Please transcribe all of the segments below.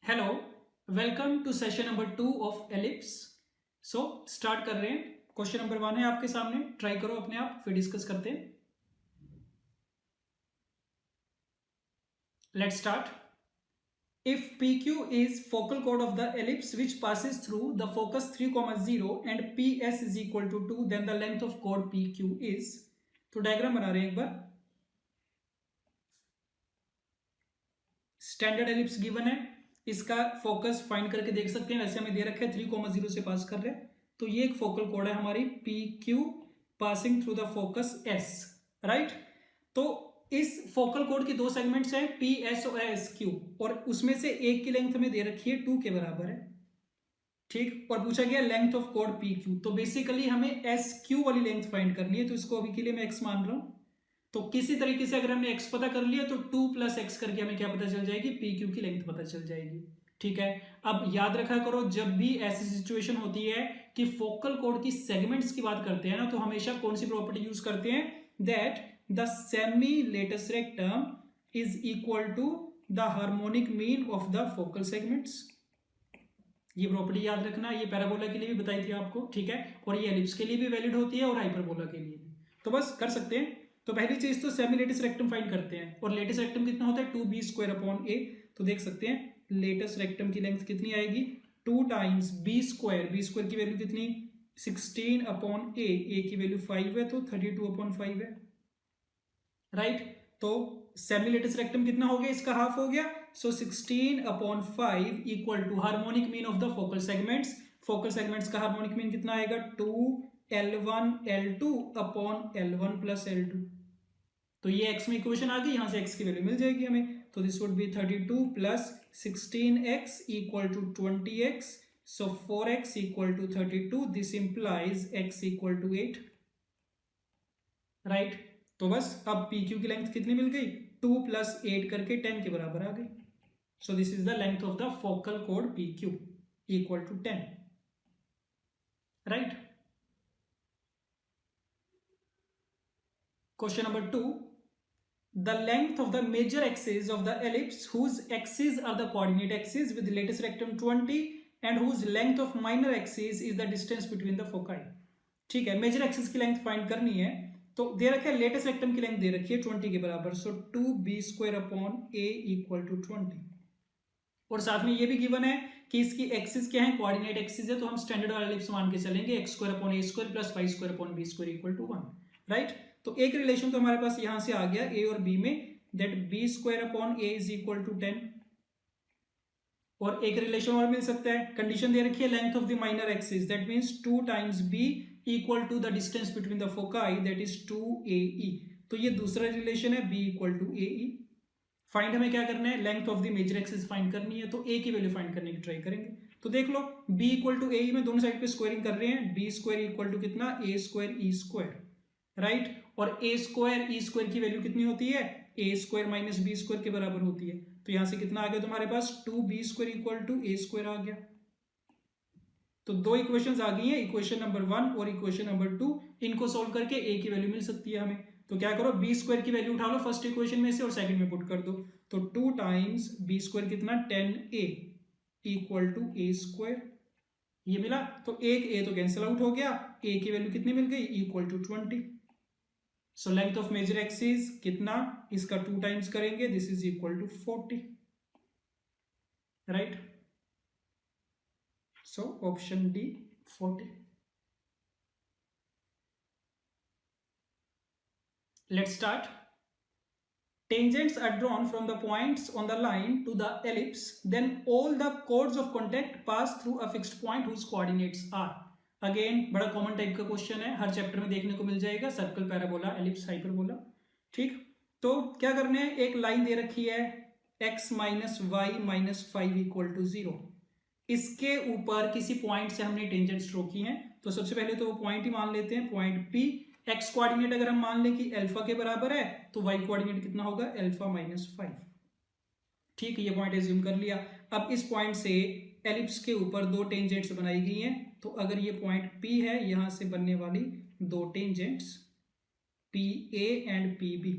Hello, welcome to session number 2 of ellipse. So start कर रहे हैं। क्वेश्चन नंबर 1 है आपके सामने, ट्राई करो अपने आप, फिर डिस्कस करते हैं। Let's start. If PQ is focal chord of the ellipse which passes through the focus 3,0 and PS is equal to 2, then the length of chord PQ is। तो डायग्राम बना रहे हैं एक बार। स्टैंडर्ड एलिप्स गिवन है, इसका focus find करके देख सकते हैं। वैसे हमें दे रखा है 3,0 से पास कर रहे हैं, तो ये एक फोकल कोड है हमारी PQ passing through the focus S, right. तो इस फोकल कोड की दो सेगमेंट्स हैं PS और SQ, और उसमें से एक की लेंथ हमें दे रखी है 2 के बराबर है, ठीक। और पूछा गया लेंथ ऑफ कोड PQ, तो बेसिकली हमें SQ वाली लेंथ फाइंड करनी है। तो इसको अभी के लिए मैं x मान रहा हूं। तो किसी तरीके से अगर हमने x पता कर लिया तो 2 + x करके हमें क्या पता चल जाएगी, PQ की लेंथ पता चल जाएगी, ठीक है। अब याद रखा करो, जब भी ऐसी सिचुएशन होती है कि फोकल कोड की सेगमेंट्स की बात करते हैं ना, तो हमेशा कौन सी प्रॉपर्टी यूज करते हैं, that the semi latus rectum is equal to the harmonic mean of the focal segments. ये प्रॉपर्टी याद रखना, ये पैराबोला के लिए भी बताई थी आपको, ठीक है। और ये एलिप्स के लिए भी वैलिड होती है और हाइपरबोला के लिए भी। तो बस कर सकते हैं। तो पहली चीज तो सेमी लेटिस रेक्टम फाइंड करते हैं, और लेटिस रेक्टम कितना होता है, 2b² a। तो देख सकते हैं लेटिस रेक्टम की लेंथ कितनी आएगी, 2 टाइम्स b² की वैल्यू कितनी, 16/a, a की वैल्यू 5 है तो 32/5 है, राइट। तो सेमी लेटिस रेक्टम कितना हो गया, इसका हाफ हो गया। So 16/5 equal to harmonic mean of the focal segments. Focal segments का हार्मोनिक मीन कितना आएगा, 2L1L2/L1 + L2। तो ये x में इक्वेशन आ गई, यहां से x की वैल्यू मिल जाएगी हमें। तो this would be 32 + 16x = 20x। So 4x = 32। This implies x = 8, right. तो बस अब PQ की लेंथ कितनी मिल गई, 2 + 8 करके 10 के बराबर आ गई। सो this is the length of the focal code PQ = 10, right. Question number 2, the length of the major axis of the ellipse whose axes are the coordinate axis with lattice rectum 20 and whose length of minor axis is the distance between the foci। ठीक है, major axis की length find करनी है। तो दे रखा है latus rectum की length दे रखी है 20 के बराबर। सो 2b² a = 20। और साथ में ये भी गिवन है कि इसकी एक्सिस क्या है, कोऑर्डिनेट एक्सिस है। तो हम स्टैंडर्ड वाला एलिप्स मान के चलेंगे, x² a² + y² b² = 1, right. तो एक रिलेशन तो हमारे पास यहां से आ गया a और b में, दैट b² a = 10। और एक रिलेशन और मिल सकता है, कंडीशन दे रखी है length of the minor axis, that means 2 times b = the distance between the foci, that is 2ae। तो ये दूसरा रिलेशन है, b = ae। फाइंड हमें क्या करना है, length of the major axis find करनी है। तो a की वैल्यू फाइंड करने की ट्राई करेंगे। तो देख लो b = ae में दोनों साइड पे स्क्वायरिंग कर रहे हैं, b² = कितना, a² e², राइट। और a² की वैल्यू कितनी होती है, a² - b² के बराबर होती है। तो यहां से कितना आ गया तुम्हारे पास, 2b² = a² आ गया। तो दो इक्वेशंस आ गई हैं, इक्वेशन नंबर 1 और इक्वेशन नंबर 2। इनको सोल्व करके a की वैल्यू मिल सकती है हमें। तो क्या करो, b² की वैल्यू उठा लो फर्स्ट इक्वेशन में से और सेकंड में पुट कर दो। तो 2 टाइम्स b² कितना, 10a = a²। ये मिला, तो एक a तो कैंसिल आउट हो गया, a की वैल्यू कितनी मिल गई, = 20। So length of major axis कितना, इसका 2 टाइम्स करेंगे, this is equal to 40, right. So option D 40। Let's start. Tangents are drawn from the points on the line to the ellipse. Then all the chords of contact pass through a fixed point whose coordinates are। Again बड़ा common type का question है, हर chapter में देखने को मिल जाएगा, circle, parabola, ellipse, hyperbola, ठीक। तो क्या करना है, एक लाइन दे रखी है x - y - 5 = 0। इसके ऊपर किसी पॉइंट से हमने टेंजेंट्स ड्रॉ की हैं। तो सबसे पहले तो वो पॉइंट ही मान लेते हैं, पॉइंट P। एक्स कोऑर्डिनेट अगर हम मान लें कि अल्फा के बराबर है, तो वाई कोऑर्डिनेट कितना होगा, अल्फा - 5, ठीक है। ये पॉइंट एज्यूम कर लिया। अब इस पॉइंट से एलिप्स के ऊपर दो टेंजेंट्स बनाई गई हैं। तो अगर ये पॉइंट P है, यहां से बनने वाली दो टेंजेंट्स PA एंड PB,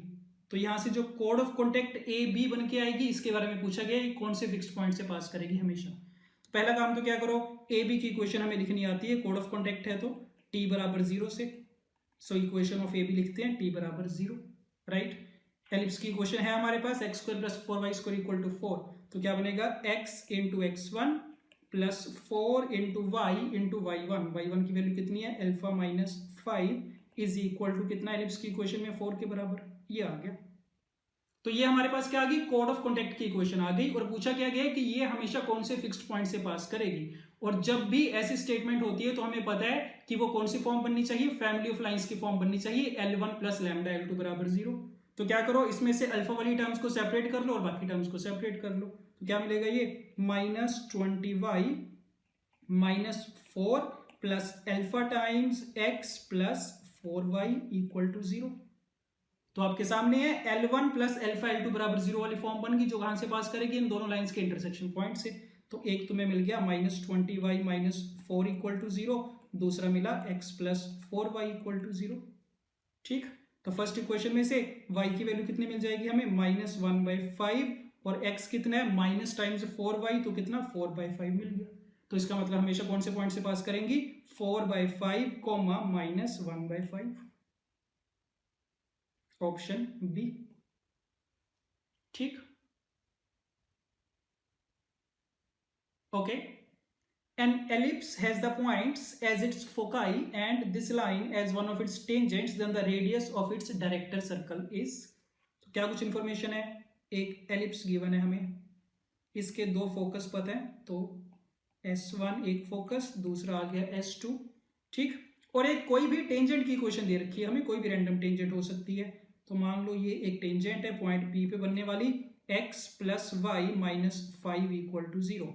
तो यहाँ से जो कोड ऑफ कॉन्टेक्ट ए बी बन के आएगी, इसके बारे में पूछा गया है कौन से फिक्स्ड पॉइंट से पास करेगी हमेशा। तो पहला काम तो क्या करो, ए बी की इक्वेशन हमें लिखनी आती है, कोड ऑफ कॉन्टेक्ट है तो टी बराबर 0 से, so equation of A B लिखते हैं टी बराबर 0, राइट। एलिप्स की इक्वेशन है हमारे पास X square plus 4y square equal to 4, तो क्या बनेगा x into x1 plus 4 into y1, y1 की वैल्यू कितनी है alpha minus 5 is equal to कितना, एलिप्स की इक्वेशन में 4 के बराबर, ये आ गया। तो ये हमारे पास क्या आ गई, कोड ऑफ कॉन्टेक्ट की इक्वेशन आ गई, और पूछा क्या गया कि ये हमेशा कौन से फिक्स्ड पॉइंट से पास करेगी। और जब भी ऐसी स्टेटमेंट होती है तो हमें पता है कि वो कौन सी फॉर्म बननी चाहिए, फैमिली ऑफ लाइंस की फॉर्म बननी चाहिए, L1 प्लस लैम्डा L2 बराबर 0। तो क्या करो, इसमें से अल्फा वाली टर्म्स को सेपरेट कर लो और बाकी टर्म्स को सेपरेट कर लो, तो क्या मिलेगा, ये -20y minus 4 plus alpha times x plus 4y equal to 0। तो आपके सामने है L1 प्लस अल्फा L2 बराबर 0 वाली फॉर्म बन गई, जो कहां से पास करेगी, इन दोनों लाइंस के इंटरसेक्शन पॉइंट से। तो एक तुम्हें मिल गया -20y माइनस 4 इक्वल टू 0, दूसरा मिला x plus 4y equal to 0, ठीक। तो फर्स्ट इक्वेशन में से y की वैल्यू कितनी मिल जाएगी हमें, -1/5, और x कितना है माइनस टाइम्स 4y, तो कितना 4/5 मिल गया। तो इसका मतलब हमेशा कौन से पॉइंट से पास करेंगी, 4/5 कॉमा -1/5, ऑप्शन बी, ठीक। Okay, an ellipse has the points as its foci and this line as one of its tangents, then the radius of its director circle is। तो क्या कुछ इंफॉर्मेशन है, एक एलिप्स गिवन है हमें, इसके दो फोकस पता है, तो S1 एक फोकस, दूसरा आ गया S2, ठीक। और एक कोई भी टेंजेंट की इक्वेशन दे रखी है हमें, कोई भी रैंडम टेंजेंट हो सकती है, तो मान लो ये एक टेंजेंट है पॉइंट P पे बनने वाली, x plus y minus 5 equal to 0।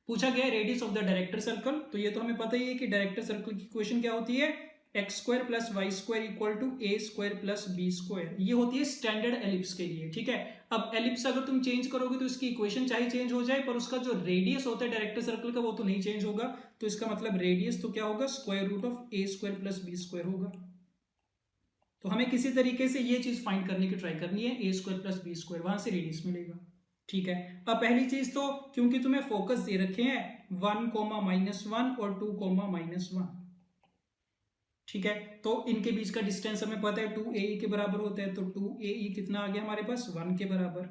पूछा गया radius of the director circle, तो ये तो हमें पता ही है कि डायरेक्टर सर्कल की इक्वेशन क्या होती है, x square plus y square equal to A square plus B square, ये होती है स्टैंडर्ड एलिप्स के लिए, ठीक है। अब एलिप्स अगर तुम चेंज करोगे तो इसकी इक्वेशन चाहे चेंज हो जाए, पर उसका जो रेडियस होता है डायरेक्टर सर्कल का वो तो नहीं चेंज होगा, तो इसका मतलब रेडियस तो क्या होगा, square root of a square plus B square होगा। तो हमें किसी तरीके से ये चीज फाइंड करने की ट्राई करनी है, A square plus B square, वहां से रेडियस मिलेगा, ठीक है। अब पहली चीज तो क्योंकि तुम्हें फोकस दे रखे हैं 1, -1 और 2, -1, ठीक है, तो इनके बीच का डिस्टेंस हमें पता है 2AE के बराबर होता है, तो 2AE कितना आ गया हमारे पास, 1 के बराबर।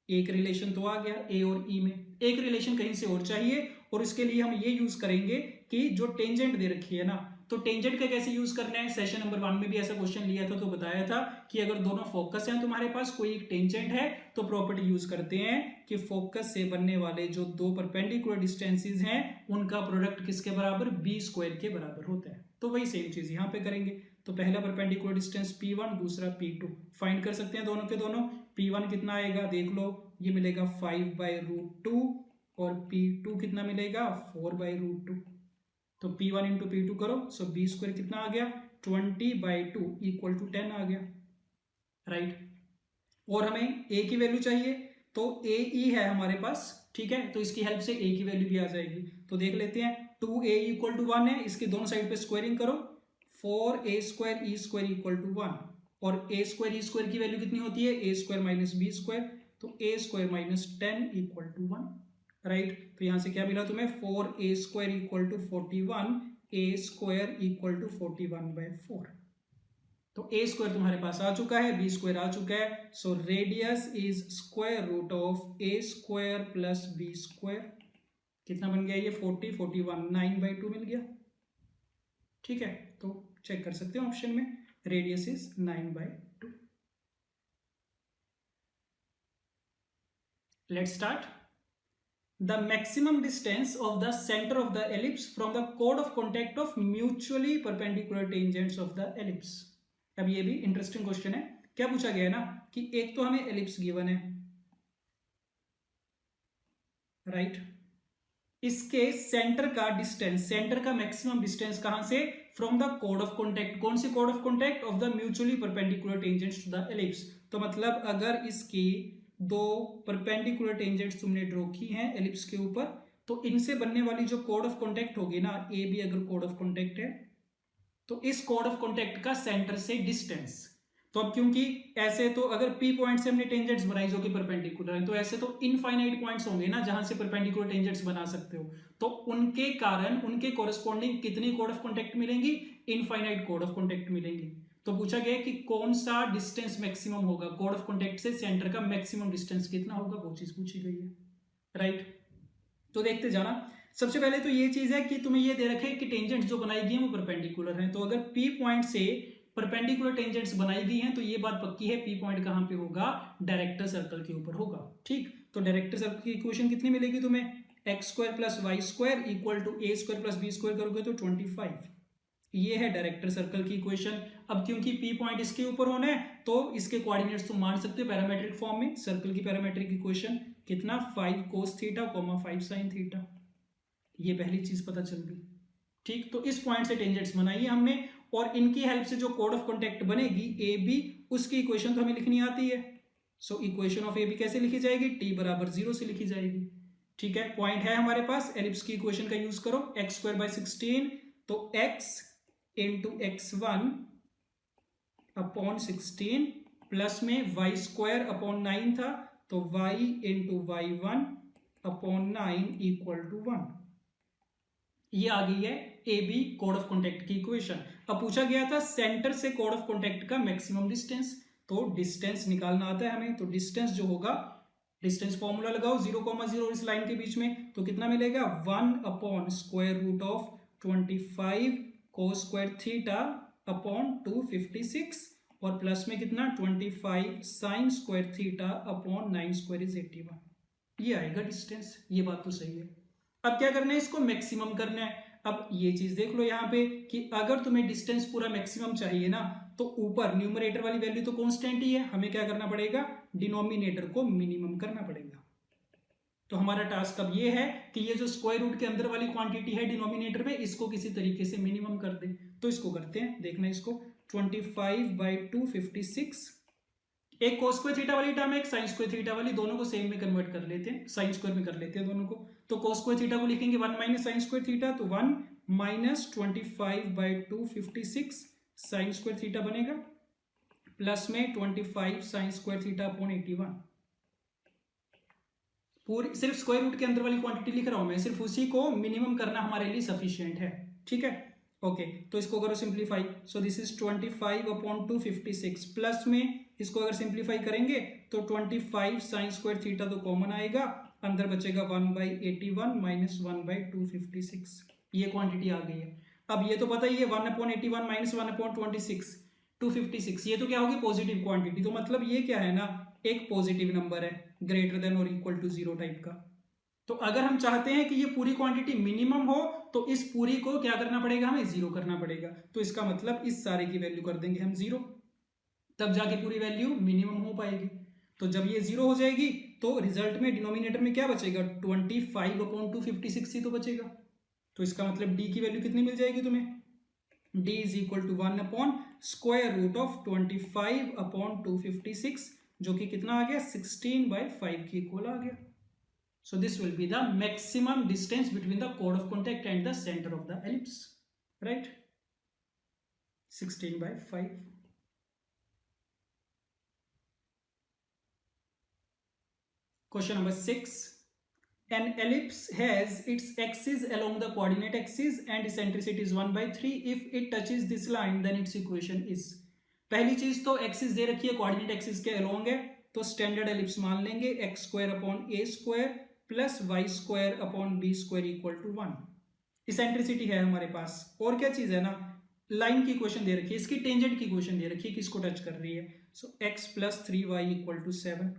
एक रिलेशन तो आ गया ए और ई में, एक रिलेशन कहीं से और चाहिए, और इसके लिए हम ये यूज करेंगे कि जो टेंजेंट दे रखी है ना, तो टेंजेंट का कैसे यूज करना है, सेशन नंबर 1 में भी ऐसा क्वेश्चन लिया था, तो बताया था कि अगर दोनों फोकस हैं तुम्हारे पास, कोई एक टेंजेंट है, तो प्रॉपर्टी यूज करते हैं कि फोकस से बनने वाले जो दो परपेंडिकुलर डिस्टेंसेस हैं उनका प्रोडक्ट किसके बराबर, बी स्क्वायर के बराबर होता है। तो वही सेम चीज यहाँ पे करेंगे, तो पहला परपेंडिकुलर डिस्टेंस P1, दूसरा P2, फाइंड कर सकते हैं दोनों के दोनों। P1 कितना आएगा देख लो, ये मिलेगा 5/√2, और P2 कितना मिलेगा 4/√2, तो P1 इंटू P2 करो, सो बी स्क्वायर कितना आ गया 20/2 इक्वल टू 10 आ गया, राइट। और हमें ए की वैल्यू चाहिए, तो AE है हमारे पास, ठीक है, तो इसकी हेल्प से ए की वैल्यू भी आ जाएगी। तो देख लेते हैं, 2AE इक्वल टू 1 है, इसके दोनों साइड पे स्क्वायरिंग करो, 4A square E square equal to 1, और A स्क्वायर E स्क्वायर की वैल्यू कितनी होती है, A square minus b square, तो A square minus 10 equal to 1, right. तो यहां से क्या मिला तुम्हें, 4A square equal to 41, A square equal to 41/4। तो ए स्क्वायर तुम्हारे पास आ चुका है, बी स्क्वायर आ चुका है, so radius is square root of a square plus B square, कितना बन गया ये 40, 41, 9/2 मिल गया, ठीक है। तो चेक कर सकते हो ऑप्शन में, radius is 9/2। Let's start. The maximum distance of the center of the ellipse from the chord of contact of mutually perpendicular tangents of the ellipse। अब ये भी इंटरेस्टिंग क्वेश्चन है, क्या पूछा गया है ना कि एक तो हमें एलिप्स गिवन है, राइट, इसके सेंटर का डिस्टेंस, सेंटर का मैक्सिमम डिस्टेंस कहां से, फ्रॉम द कोड ऑफ कॉन्टैक्ट, कौन सी कोड of contact, of the mutually perpendicular tangents to the ellipse. तो मतलब अगर इसकी दो परपेंडिकुलर टेंजेंट्स तुमने ड्रॉ की हैं एलिप्स के ऊपर, तो इनसे बनने वाली जो कोड ऑफ कॉन्टैक्ट होगी ना, ए बी अगर कोड ऑफ कॉन्टैक्ट है, तो इस कोड ऑफ कॉन्टैक्ट का सेंटर से डिस्टेंस, तो अब क्योंकि ऐसे तो अगर P पॉइंट से हमने टेंजेंट्स बनाई जो कि परपेंडिकुलर है, तो ऐसे तो इनफाइनाइट पॉइंट्स होंगे ना जहां से परपेंडिकुलर टेंजेंट्स बना सकते हो, तो उनके कारण उनके कोरस्पॉन्डिंग कितनी कोड ऑफ कॉन्टेक्ट मिलेंगी, इनफाइनाइट कोड ऑफ कॉन्टेक्ट मिलेंगी। तो पूछा गया कि कौन सा डिस्टेंस मैक्सिमम होगा, कोड ऑफ कॉन्टेक्ट से सेंटर का मैक्सिमम डिस्टेंस कितना होगा, वो चीज पूछी गई है, राइट। तो देखते जाना। सबसे पहले तो ये चीज है कि तुम्हें ये दे रखे कि टेंजेंट्स जो बनाई गई हैं वो परपेंडिकुलर हैं, तो अगर P पॉइंट से परपेंडिकुलर टेंजेंट्स बनाई गई हैं तो ये बात पक्की है P पॉइंट कहां पे होगा, डायरेक्टर सर्कल के ऊपर होगा, ठीक। तो डायरेक्टर सर्कल की इक्वेशन कितनी मिलेगी तुम्हें, x square plus y square equal to A square plus B square करोगे तो 25, ये है डायरेक्टर सर्कल की इक्वेशन। अब क्योंकि P पॉइंट इसके ऊपर होना है तो इसके कोऑर्डिनेट्स तुम मान सकते हो पैरामेट्रिक फॉर्म में, सर्कल की पैरामेट्रिक इक्वेशन कितना 5 cos थीटा, 5 sin थीटा, ये पहली चीज पता चल गई, ठीक। तो इस पॉइंट से टेंजेंट्स बनाई है हमने, और इनकी हेल्प से जो कोड ऑफ कॉन्टेक्ट बनेगी ए बी, उसकी इक्वेशन तो हमें लिखनी आती है। So equation of A B कैसे लिखी जाएगी, t बराबर 0 से लिखी जाएगी, ठीक है। पॉइंट है हमारे पास, एलिप्स की इक्वेशन का यूज करो, एक्स स्क्वायर बाई 16, तो x into x1 upon 16 plus में वाई स्क्वायर अपॉन 9 था, तो y into y1 upon 9 equal to 1, ये आ गई है ए बी कोड ऑफ कॉन्टेक्ट की इक्वेशन। अब पूछा गया था सेंटर से कोड ऑफ कॉन्टेक्ट का मैक्सिमम डिस्टेंस, तो डिस्टेंस निकालना आता है हमें, तो डिस्टेंस जो होगा, डिस्टेंस फॉर्मूला लगाओ 0,0 इस लाइन के बीच में, तो कितना मिलेगा 1 upon square root of 25 cos square theta upon 256, और प्लस में कितना 25 sine square theta upon 9 square is 81, ये आएगा डिस्टेंस। ये बात तो सही है। अब क्या करना है, इसको मैक्सिमम करना है। अब ये चीज देख लो यहाँ पे कि अगर तुम्हें डिस्टेंस पूरा मैक्सिमम चाहिए ना, तो ऊपर न्यूमरेटर वाली वैल्यू तो कांस्टेंट ही है, हमें क्या करना पड़ेगा, डिनोमिनेटर को मिनिमम करना पड़ेगा। तो हमारा टास्क अब ये है कि ये जो स्क्वायर रूट के अंदर वाली क्वांटिटी है डिनोमिनेटर में, इसको किसी तरीके से मिनिमम कर दे। तो इसको करते हैं, देखना इसको, 25/256, एक cos स्क्वायर थीटा वाली टर्म है, एक साइन स्क्वायर थीटा वाली, दोनों को सेम में कन्वर्ट कर लेते हैं, साइन स्क्वायर में कर लेते हैं दोनों को। तो cos स्क्वायर थीटा को लिखेंगे 1 माइनस साइन स्क्वायर थीटा, तो 1 माइनस 25/256 साइन स्क्वायर थीटा बनेगा, प्लस में 25 साइन स्क्वायर थीटा अपॉन 81, पूरी सिर्फ स्क्वायर रूट के अंदर वाली क्वांटिटी लिख रहा हूं मैं, सिर्फ उसी को मिनिमम करना हमारे लिए सफिशिएंट है, ठीक है। ओके, तो इसको करो simplify, so this is 25/256, plus में इसको अगर सिंप्लीफाई करेंगे तो 25 साइन स्क्वायर थीटा तो कॉमन आएगा, अंदर बचेगा 1/81 माइनस 1/256, ये क्वांटिटी आ गई है। अब ये तो पता ही है 1/81 माइनस 1/26 256, ये तो क्या होगी पॉजिटिव क्वांटिटी, तो मतलब ये क्या है ना, एक पॉजिटिव नंबर है, ग्रेटर देन और इक्वल टू 0 टाइप का। तो अगर हम चाहते हैं कि ये पूरी क्वांटिटी मिनिमम हो तो इस पूरी को क्या करना पड़ेगा, हमें 0 करना पड़ेगा। तो इसका मतलब इस सारे की वैल्यू कर देंगे हम 0, तब जाके पूरी वैल्यू मिनिमम हो पाएगी। तो जब ये 0 हो जाएगी तो रिजल्ट में डिनोमिनेटर में क्या बचेगा, 25/256 ही तो बचेगा। तो इसका मतलब d की वैल्यू कितनी मिल जाएगी तुम्हें, d is equal to 1 upon square root of 25/256, जो कि कितना आ गया 16/5 की इक्वल आ गया। So this will be the maximum distance between the chord of contact and the center of the ellipse, right? 16/5. Question number 6. An ellipse has its axis along the coordinate axis and eccentricity is 1/3. If it touches this line, then its equation is. पहली चीज तो axis दे रखी है, coordinate axis के along है, तो standard ellipse मान लेंगे, x square upon a square plus y square upon b square equal to 1। Eccentricity है हमारे पास, और क्या चीज है ना, लाइन की इक्वेशन दे रखी है, इसकी टेंजेंट की इक्वेशन दे रखी है, किसको टच कर रही है, so X plus 3y equal to 7।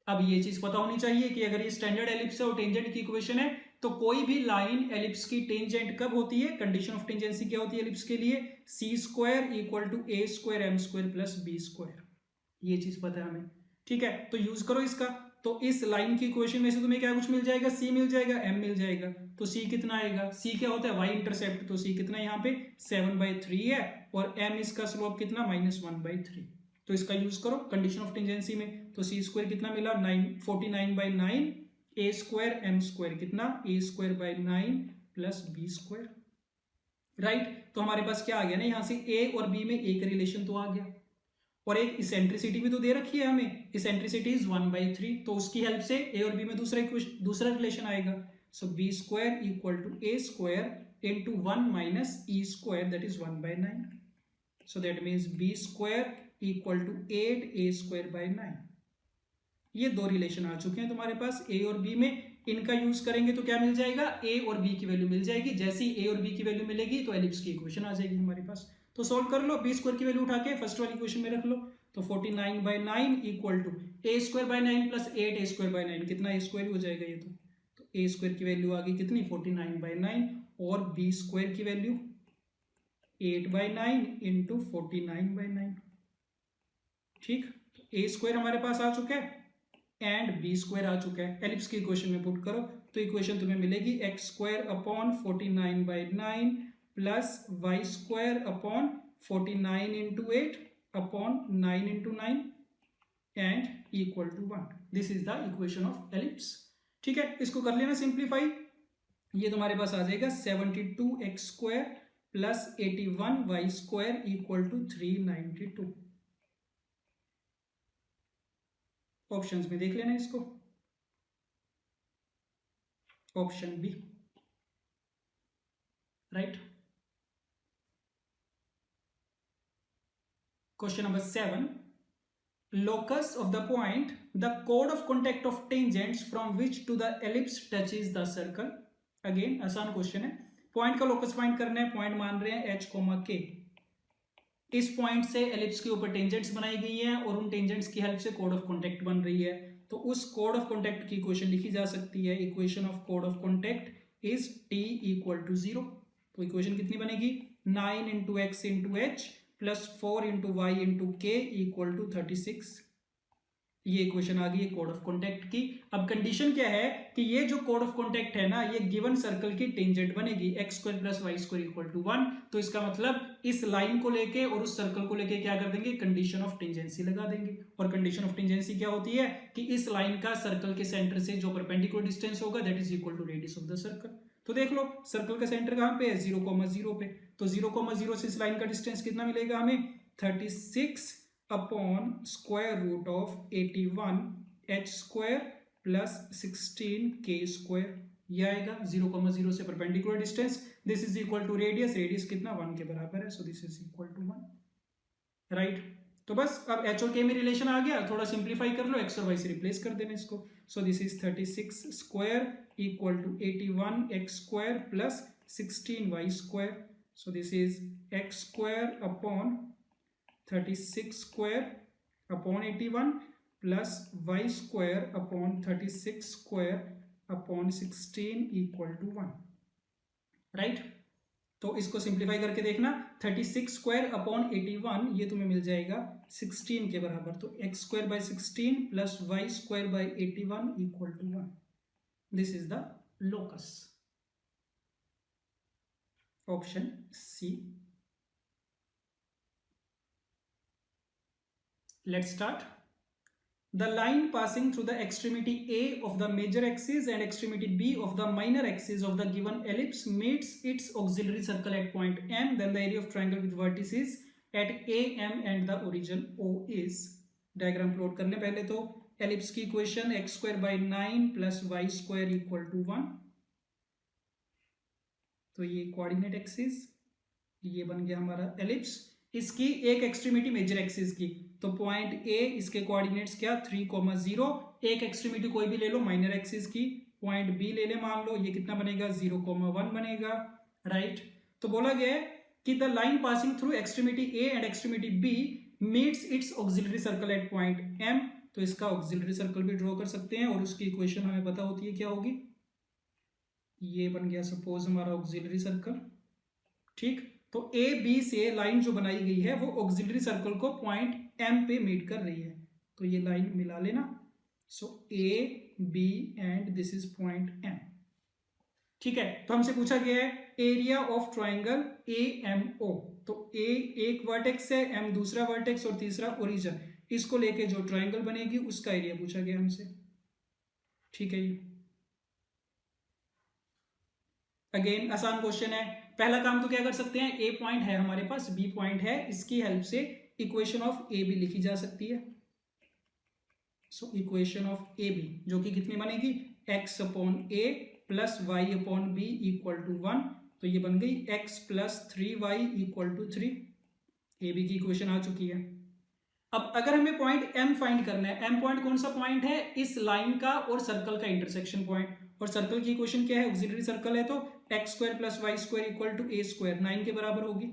अब ये चीज पता होनी चाहिए कि अगर ये स्टैंडर्ड एलिप्स है और टेंजेंट की इक्वेशन है, तो कोई भी लाइन एलिप्स की टेंजेंट कब होती है, कंडीशन ऑफ टेंजेंसी क्या होती है एलिप्स के लिए, C square equal to A square M square plus B square, ये चीज पता है हमें, ठीक है। तो यूज करो इसका, तो इस लाइन की इक्वेशन में से तुम्हें क्या कुछ मिल जाएगा, c मिल जाएगा, m मिल जाएगा, तो c कितना आएगा, c क्या होता है y इंटरसेप्ट, तो c कितना यहाँ पे 7/3 है, और m इसका स्लोप कितना -1/3, तो इसका यूज करो कंडीशन ऑफ टेंजेंसी में, तो c स्क्वायर कितना मिला 49/9, a स्क्वायर m स्क्वायर कितना a² 9 plus b square, right. तो हमारे पास क्या आ गया ना, यहाँ से ए और बी में एक रिलेशन तो आ गया, और एक इसेंट्रिसिटी भी तो दे रखी है हमें, इसेंट्रिसिटी इज 1/3, तो उसकी हेल्प से ए और बी में दूसरा रिलेशन आएगा। So B square equal to A square into 1 minus E square, that is 1/9। So that means B square equal to 8 A square by 9। ये दो रिलेशन आ चुके हैं तुम्हारे पास ए और बी में। इनका यूज करेंगे तो क्या मिल जाएगा, ए और बी की वैल्यू मिल जाएगी। जैसे ही ए और बी की वैल्यू मिलेगी तो एलिप्स की इक्वेशन आ जाएगी हमारे पास। तो सोल्व कर लो, बी स्क्वायर की वैल्यू उठा के फर्स्ट वाली इक्वेशन में रख लो। तो 49/9 equal to A square by 9 plus 8 A square by 9, कितना ए स्क्वायर हो जाएगा ये तो ए स्क्वायर की वैल्यू आ गई कितनी 49/9, और बी स्क्वायर की वैल्यू 8/9 इंटू 49/9। ठीक, ए स्क्वायर हमारे पास आ चुका है एंड बी स्क्वायर आ चुका है। एलिप्स की इक्वेशन में पुट करो तो इक्वेशन तुम्हें मिलेगी x square upon 49/9 plus y square upon 49 into 8 upon 9 into 9 and equal to 1। This is the equation of ellipse. ठीक है, इसको कर लेना सिंप्लीफाई। ये तुम्हारे पास आ जाएगा 72x square plus 81y square equal to 392। Options में देख लेना इसको, option B, right. Question number 7, locus of the point, the chord of contact of tangents from which to the ellipse touches the circle। Again आसान question है, point का locus find करना है। Point मान रहे हैं h, k। इस point से एलिप्स के ऊपर टेंजेंट्स बनाई गई हैं और उन टेंजेंट्स की हेल्प से कोड ऑफ कॉन्टैक्ट बन रही है। तो उस कोड ऑफ कॉन्टैक्ट की इक्वेशन लिखी जा सकती है, इक्वेशन ऑफ कोड of contact is t equal to 0। तो इक्वेशन कितनी बनेगी, 9 इंटू x into h plus 4 into y into k equal to 36। ये इक्वेशन आ गई है कोड ऑफ कॉन्टैक्ट की। अब कंडीशन क्या है कि ये जो कोड ऑफ कॉन्टैक्ट है ना, ये गिवन सर्कल की टेंजेंट बनेगी x square plus y square equal to 1। तो इसका मतलब इस लाइन को लेके और उस सर्कल को लेके क्या कर देंगे, कंडीशन ऑफ टेंजेंसी लगा देंगे। और कंडीशन ऑफ टेंजेंसी क्या होती है कि इस लाइन का सर्कल के सेंटर से जो परपेंडिकुलर डिस्टेंस होगा that is equal to radius of the circle. तो देख लो सर्कल का सेंटर कहां पे है, 0,0 पे। तो 0,0 से इस लाइन का डिस्टेंस कितना मिलेगा हमें, 36 upon square root of 81 h square plus 16 k square. ये आएगा 0,0 से perpendicular distance. This is equal to radius, radius कितना 1 के बराबर है। So this is equal to 1, right. तो बस अब h और k में रिलेशन आ गया, थोड़ा सिंप्लीफाई कर लो, x और y से रिप्लेस कर देना इसको। So this is 36 square equal to 81 x square plus 16 y square. So this is x square upon 36 square upon 81 plus y square upon 36 square upon 16 equal to 1, right. तो इसको simplify करके देखना, 36 square upon 81 ये तुम्हें मिल जाएगा 16 के बराबर। तो x square by 16 plus y square by 81 equal to 1। This is the locus, option C. Let's start. The line passing through the extremity A of the major axis and extremity B of the minor axis of the given ellipse meets its auxiliary circle at point M. Then the area of triangle with vertices at A, M and the origin O is। Diagram plot करने पहले तो ellipse की equation x square by 9 plus y square equal to 1। तो ये coordinate axis, ये बन गया हमारा ellipse। इसकी एक एक्सट्रीमिटी मेजर एक्सिस की, तो पॉइंट ए, इसके कोऑर्डिनेट्स क्या 3,0। एक एक्सट्रीमिटी कोई भी ले लो माइनर एक्सिस की, पॉइंट बी ले ले मान लो, ये कितना बनेगा 0,1 बनेगा, राइट। तो बोला गया है कि the line passing through extremity A and extremity B meets its auxiliary circle at point M. तो इसका ऑक्सिलरी सर्कल भी ड्रॉ कर सकते हैं और उसकी इक्वेशन हमें पता होती है क्या होगी, ये बन गया सपोज हमारा ऑक्सिलरी सर्कल, ठीक। तो ए बी से लाइन जो बनाई गई है वो ऑक्सिलरी सर्कल को पॉइंट एम पे मीट कर रही है, तो ये लाइन मिला लेना। So A B and this is point M, ठीक है। तो हमसे पूछा गया है area of triangle A M O. तो ए एक वर्टेक्स है, एम दूसरा वर्टेक्स और तीसरा ओरिजिन, इसको लेके जो ट्राइंगल बनेगी उसका एरिया पूछा गया हमसे, ठीक है। ये अगेन आसान क्वेश्चन है, पहला काम तो क्या कर सकते हैं, ए पॉइंट है हमारे पास, बी पॉइंट है, इसकी हेल्प से इक्वेशन ऑफ ए बी लिखी जा सकती है। So equation of A B जो कि कितनी बनेगी, x upon a plus y upon b equal to 1, तो ये बन गई x plus 3y equal to 3। A B की इक्वेशन आ चुकी है। अब अगर हमें पॉइंट एम फाइंड करना है, एम पॉइंट कौन सा पॉइंट है, इस लाइन का और सर्कल का इंटरसेक्शन पॉइंट, और सर्कल की इक्वेशन क्या है, ऑक्सिलरी सर्कल है, तो x square plus y square equal to A square 9 के बराबर होगी।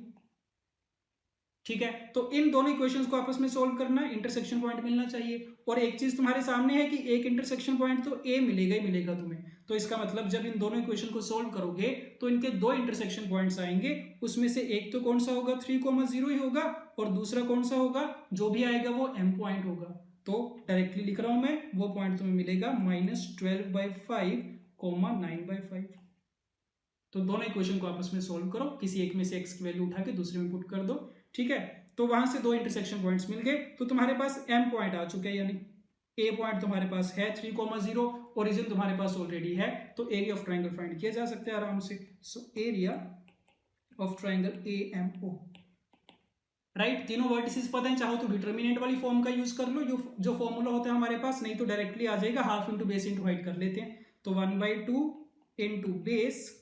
ठीक है, तो इन दोनों इक्वेशंस को आपस में सोल्व करना, इंटरसेक्शन पॉइंट मिलना चाहिए। और एक चीज तुम्हारे सामने है कि एक इंटरसेक्शन पॉइंट तो ए मिलेगा ही मिलेगा तुम्हें, तो इसका मतलब जब इन दोनों इक्वेशन को सोल्व करोगे तो इनके दो इंटरसेक्शन पॉइंट्स आएंगे, उसमें से एक तो कौन सा होगा, 3,0 ही होगा, और दूसरा कौन सा होगा, जो भी आएगा वो एम पॉइंट होगा। तो डायरेक्टली लिख रहा हूं मैं, वो पॉइंट तुम्हें मिलेगा -12/5, 9/5। तो दोनों इक्वेशन को आपस में सोल्व करो, किसी एक में से एक्स की वैल्यू उठा के दूसरे में पुट कर दो। ठीक है, तो वहां से दो इंटरसेक्शन पॉइंट्स मिल गए, तो तुम्हारे पास एम पॉइंट आ चुके हैं, यानी ए पॉइंट तुम्हारे पास है 3,0, ओरिजिन तुम्हारे पास ऑलरेडी है, तो एरिया ऑफ ट्राइंगल फाइंड किया जा सकता है आराम से। So area of triangle A M O, right. तीनों वर्टिसेस पता है, चाहो तो डिटर्मिनेंट वाली फॉर्म का यूज कर लो, जो फॉर्मूला होता है हमारे पास, नहीं तो डायरेक्टली आ जाएगा, half into base into height कर लेते हैं। तो 1/2 इंटू बेस,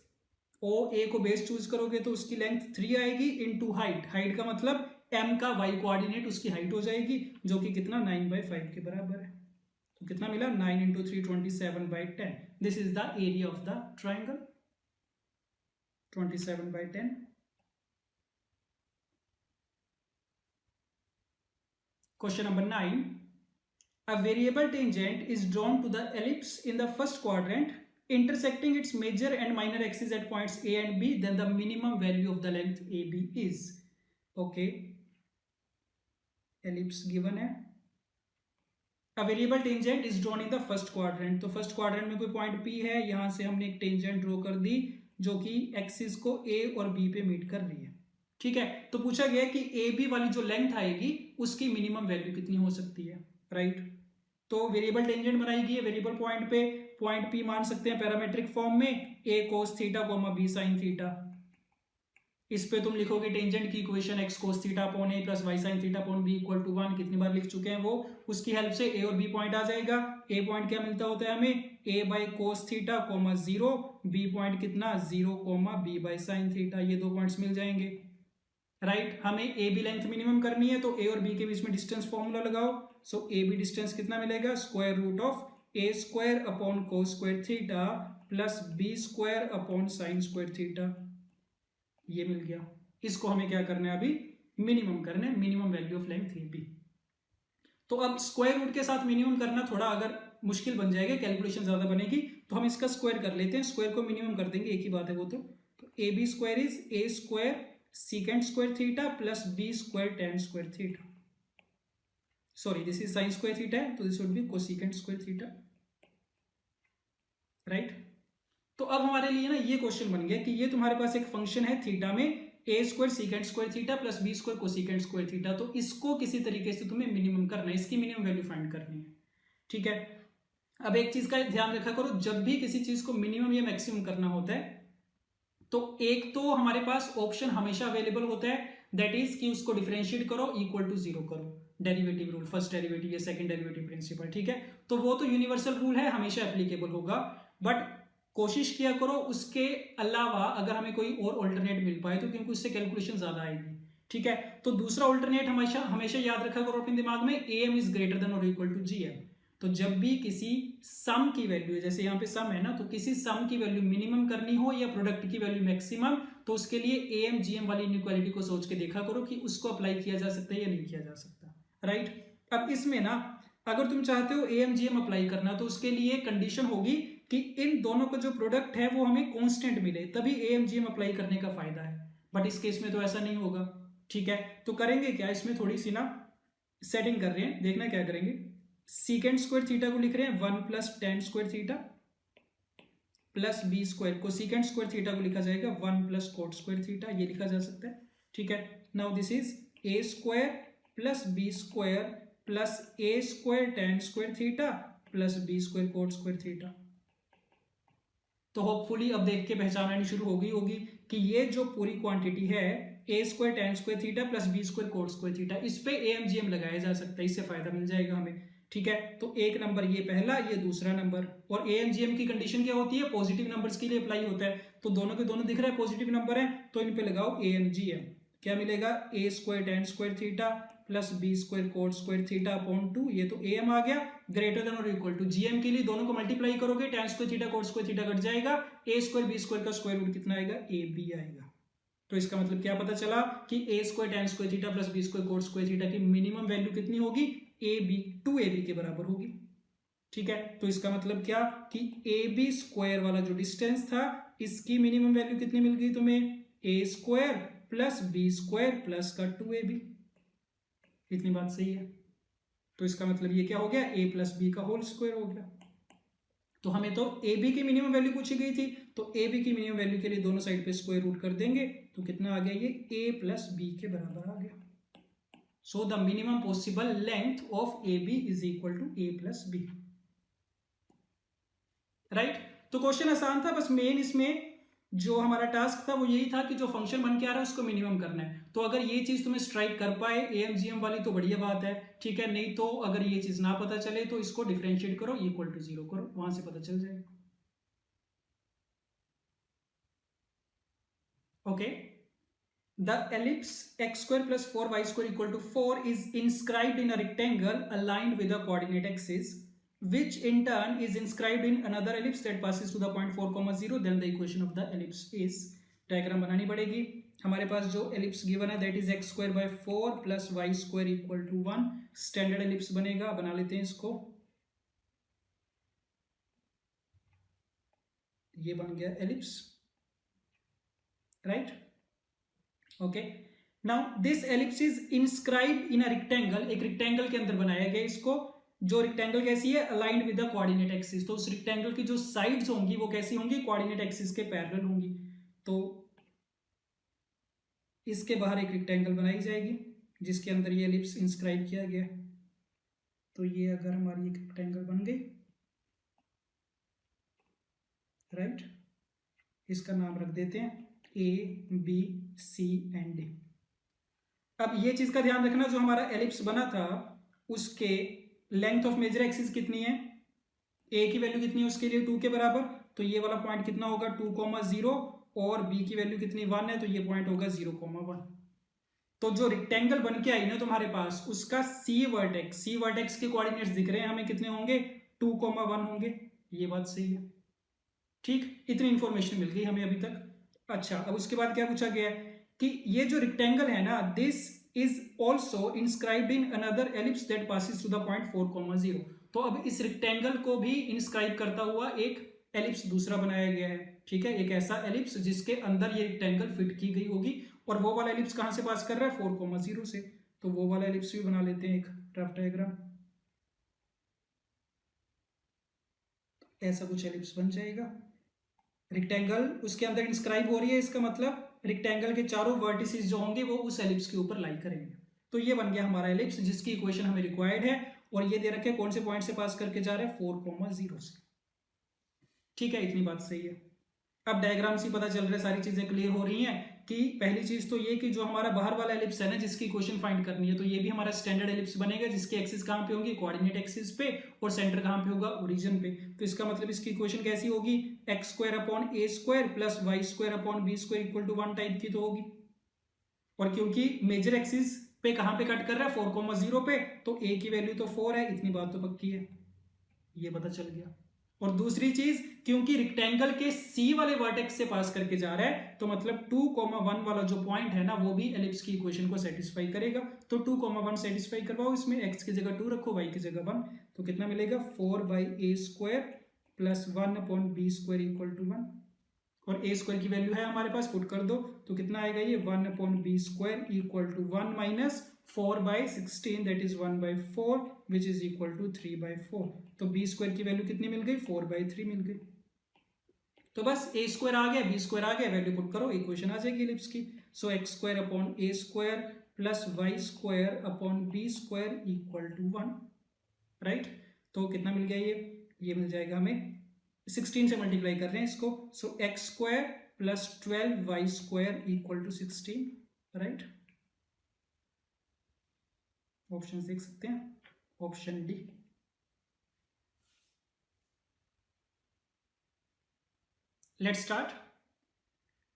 ओ ए को बेस चूज करोगे तो उसकी लेंथ 3 आएगी, इंटू हाइट, हाइट का मतलब m का y कोऑर्डिनेट उसकी हाइट हो जाएगी, जो कि कितना 9/5 के बराबर है। तो कितना मिला, 9 × 3 27/10। This is the area of the triangle, 27/10। Question number 9, a variable tangent is drawn to the ellipse in the first quadrant intersecting its major and minor axes at points A and B, then the minimum value of the length AB is. Okay, ellipse given है, a variable tangent is drawn in the first quadrant, तो first quadrant में कोई point P है, यहां से हमने एक tangent draw कर दी जो कि एक्सिस को A और B पे मीट कर रही है। ठीक है, तो पूछा गया कि AB वाली जो लेंथ आएगी उसकी मिनिमम वैल्यू कितनी हो सकती है, राइट। तो वेरिएबल टेंजेंट बनाई गई है, वेरिएबल पॉइंट पे पॉइंट पी मान सकते हैं पैरामेट्रिक फॉर्म में, a cos theta, b sin theta. इस पे तुम लिखोगे टेंजेंट की equation x cos theta upon a plus y sin theta upon b equal to 1, कितनी बार लिख चुके हैं वो, उसकी हेल्प से a और b पॉइंट आ जाएगा। a पॉइंट क्या मिलता होता है हमें, a/cos थीटा, 0, b पॉइंट कितना 0, b/sin थीटा, ये दो पॉइंट्स मिल जाएंगे, राइट। हमें ए बी लेंथ मिनिमम करनी है, तो ए और बी के बीच में डिस्टेंस फॉर्मूला लगाओ। सो ए बी डिस्टेंस कितना मिलेगा, square root of a square upon cos square theta plus B square upon sine square theta, ये मिल गया। इसको हमें क्या करना है, अभी मिनिमम करना है, minimum value of length A B. तो अब स्क्वायर रूट के साथ मिनिमम करना थोड़ा अगर मुश्किल बन जाएगा, कैलकुलेशन ज्यादा बनेगी, तो हम इसका स्क्वायर कर लेते हैं, स्क्वायर को मिनिमम कर देंगे, एक ही बात है वो। तो A B square is a square secant square theta plus b square tan square theta, sorry this is sin square theta, तो this would be cosecant square theta, right। तो अब हमारे लिए ना ये क्वेश्चन बन गया कि ये तुम्हारे पास एक फंक्शन है थीटा में, a square secant square theta plus b square cosecant square theta, तो इसको किसी तरीके से तुम्हें मिनिमम करना है, इसकी मिनिमम वैल्यू फाइंड करनी है। ठीक है, अब एक चीज का ध्यान रखा करो, जब भी किसी चीज को मिनिमम या मैक्सिमम करना होता है तो एक तो हमारे पास ऑप्शन हमेशा अवेलेबल होता है, दैट इज कि उसको डिफरेंशिएट करो, इक्वल टू 0 करो, डेरिवेटिव रूल, फर्स्ट डेरिवेटिव या सेकंड डेरिवेटिव प्रिंसिपल। ठीक है, तो वो तो यूनिवर्सल रूल है, हमेशा एप्लीकेबल होगा, बट कोशिश किया करो उसके अलावा अगर हमें कोई और ऑल्टरनेट मिल पाए तो, क्योंकि उससे कैलकुलेशन ज्यादा आएगी। ठीक है, तो दूसरा ऑल्टरनेट हमेशा हमेशा याद रखा करो अपने दिमाग में, A M is greater than और इक्वल टू जी एम। तो जब भी किसी सम की वैल्यू, जैसे यहाँ पे सम है ना, तो किसी सम की वैल्यू मिनिमम करनी हो या प्रोडक्ट की वैल्यू मैक्सिमम, तो उसके लिए एम जीएम वाली इनइक्वालिटी को सोच के देखा करो कि उसको अप्लाई किया जा सकता है या नहीं किया जा सकता, राइट। अब इसमें ना अगर तुम चाहते हो एम जीएम अप्लाई करना, तो उसके लिए कंडीशन होगी कि इन दोनों का जो प्रोडक्ट है वो हमें कॉन्स्टेंट मिले, तभी एम जीएम अप्लाई करने का फायदा है, बट इस केस में तो ऐसा नहीं होगा। ठीक है, तो करेंगे क्या, इसमें थोड़ी सी ना सेटिंग कर रहे हैं, देखना क्या करेंगे। सीकेंट स्क्वायर थीटा को लिख रहे हैं 1 plus tan square theta plus B square को, सीकेंट स्क्वायर थीटा को लिखा जाएगा 1 प्लस कोट स्क्वायर थीटा, ये लिखा जा सकता है। ठीक है, now this is a square plus B square plus a square tan square theta plus B square cot square theta. तो होपफुली अब देख के पहचान आनी शुरू होगी कि ये जो पूरी क्वांटिटी है A square tan square theta plus B square cot square theta, इस पे एएमजीएम लगाया जा सकता है, इससे फायदा मिल जाएगा हमें। ठीक है, तो एक नंबर ये पहला, ये दूसरा नंबर। और एएमजीएम की कंडीशन क्या होती है, पॉजिटिव नंबर्स के लिए अप्लाई होता है। तो दोनों के दोनों दिख रहा है पॉजिटिव नंबर है, तो इन पे लगाओ एएमजीएम। क्या मिलेगा, A square tan square theta plus B square cot square theta upon 2, ये तो एम आ गया, ग्रेटर देन और इक्वल टू। जीएम के लिए दोनों को मल्टीप्लाई करोगे, tan square theta cot square theta cut जाएगा, ए स्क्वायर बी स्क्वायर का स्क्वायर रूट कितना आएगा, ए बी आएगा। तो इसका मतलब क्या पता चला कि A square tan square theta plus B square cot square theta की मिनिमम वैल्यू कितनी होगी, ए बी, 2ab के बराबर होगी। ठीक है, तो इसका मतलब क्या कि ए बी स्क्वायर वाला जो डिस्टेंस था, इसकी मिनिमम वैल्यू कितनी मिल गई तुम्हें, A square plus B square plus का 2ab। इतनी बात सही है। तो इसका मतलब ये क्या हो गया, a प्लस बी का होल स्क्वायर हो गया। तो हमें तो ए बी की मिनिमम वैल्यू पूछी गई थी, तो ए बी की मिनिमम वैल्यू के लिए दोनों साइड पे स्क्वायर रूट कर देंगे, तो कितना आ गया, ये a प्लस बी के बराबर आ गया। So the minimum possible length of A B is equal to a plus b. Right, तो क्वेश्चन आसान था, बस मेन इसमें जो हमारा टास्क था वो यही था कि जो फंक्शन बन के आ रहा है उसको मिनिमम करना है। तो अगर ये चीज तुम्हें स्ट्राइक कर पाए एएमजीएम वाली तो बढ़िया बात है। ठीक है, नहीं तो अगर ये चीज ना पता चले तो इसको डिफरेंशिएट करो, इक्वल टू 0 करो, वहां से पता चल जाएगा। Okay, the ellipse x square plus 4y square equal to 4 is inscribed in a rectangle aligned with the coordinate axis, which in turn is inscribed in another ellipse that passes to the point 4, 0, then the equation of the ellipse is। Diagram बनानी पड़ेगी। हमारे पास जो ellipse given है that is x square by 4 plus y square equal to 1। Standard ellipse बनेगा, बना लेते हैं इसको। ये बन गया ellipse, right. Okay, now this ellipse is inscribed in a rectangle, एक रेक्टेंगल के अंदर बनाया गया इसको। जो रेक्टेंगल कैसी है, aligned with the coordinate axis. तो उस रेक्टेंगल की जो साइड्स होंगी वो कैसी होंगी, कोऑर्डिनेट एक्सिस के पैरेलल होंगी। तो इसके बाहर एक रेक्टेंगल बनाई जाएगी जिसके अंदर ये एलिप्स इंस्क्राइब किया गया। तो ये अगर हमारी एक रेक्टेंगल बन गई, राइट, इसका नाम रख देते हैं A B C and D. अब ये चीज का ध्यान रखना, जो हमारा एलिप्स बना था उसके लेंथ ऑफ मेजर एक्सिस कितनी है, ए की वैल्यू कितनी है उसके लिए 2 के बराबर। तो ये वाला पॉइंट कितना होगा 2,0, और बी की वैल्यू कितनी 1 है, तो ये पॉइंट होगा 0,1। तो जो रेक्टेंगल बन के आई ना तुम्हारे पास, उसका सी वर्टेक्स के कोऑर्डिनेट्स दिख रहे हैं हमें, कितने होंगे 2,1 होंगे। ये बात सही है। ठीक, इतनी इंफॉर्मेशन मिल गई हमें अभी तक। अच्छा, अब उसके बाद क्या पूछा गया है कि ये जो रेक्टेंगल है ना, this is also inscribed in another ellipse that passes to the point 4, 0। तो अब इस रेक्टेंगल को भी इंस्क्राइब करता हुआ एक एलिप्स दूसरा बनाया गया है। ठीक है, एक ऐसा एलिप्स जिसके अंदर ये रेक्टेंगल फिट की गई होगी, और वो वाला एलिप्स कहां से पास कर रहा है 4,0 से। तो वो वाला एलिप्स भी बना लेते हैं, एक रफ डायग्राम। ऐसा कुछ एलिप्स बन जाएगा, रेक्टेंगल उसके अंदर इंस्क्राइब हो रही है, इसका मतलब रेक्टेंगल के चारों वर्टिसेस जो होंगे वो उस एलिप्स के ऊपर लाई करेंगे। तो ये बन गया हमारा एलिप्स जिसकी इक्वेशन हमें रिक्वायर्ड है, और ये दे रखे कौन से पॉइंट से पास करके जा रहे हैं 4,0 से। ठीक है, इतनी बात सही है। अब डायग्राम से पता चल रहा है, सारी चीजें क्लियर हो रही हैं कि पहली चीज तो ये कि जो हमारा बाहर वाला एलिप्स है ना जिसकी इक्वेशन फाइंड करनी है, तो ये भी हमारा स्टैंडर्ड एलिप्स बनेगा जिसकी एक्सिस कहां पे होगी, कोऑर्डिनेट एक्सिस पे, और सेंटर कहां पे होगा, ओरिजिन पे। तो इसका मतलब इसकी इक्वेशन कैसी होगी, x square upon a square plus y square upon b square equal to 1 type की तो होगी। और क्योंकि मेजर एक्सिस पे कहां पे कट कर रहा है 4,0 पे, तो ए की वैल्यू तो 4 है, इतनी बात तो पक्की है, ये पता चल गया। और दूसरी चीज, क्योंकि रेक्टेंगल के सी वाले वर्टेक्स से पास करके जा रहा है, तो मतलब 2,1 वाला जो पॉइंट है ना वो भी एलिप्स की इक्वेशन को सेटिस्फाई करेगा। तो 2,1 सेटिस्फाई करवाओ, इसमें x की जगह 2 रखो, y की जगह 1, तो कितना मिलेगा 4/a square plus 1/b square equal to 1। और a स्क्वायर की वैल्यू है हमारे पास, पुट कर दो, तो कितना आएगा ये 1/b square equal to 1 minus 4/16 that is 1/4 which is equal to 3/4। तो b स्क्वायर की वैल्यू कितनी मिल गई 4/3 मिल गई। तो बस a स्क्वायर आ गया, b स्क्वायर आ गया, वैल्यू पुट करो, इक्वेशन आ जाएगी एलिप्स की। So x square upon a square plus y square upon b square equal to 1, right. तो कितना मिल गया ये मिल जाएगा हमें 16 से मल्टीप्लाई कर रहे हैं इसको, so X square plus 12y square equal to 16, right. Option देख सकते हैं, option D. Let's start.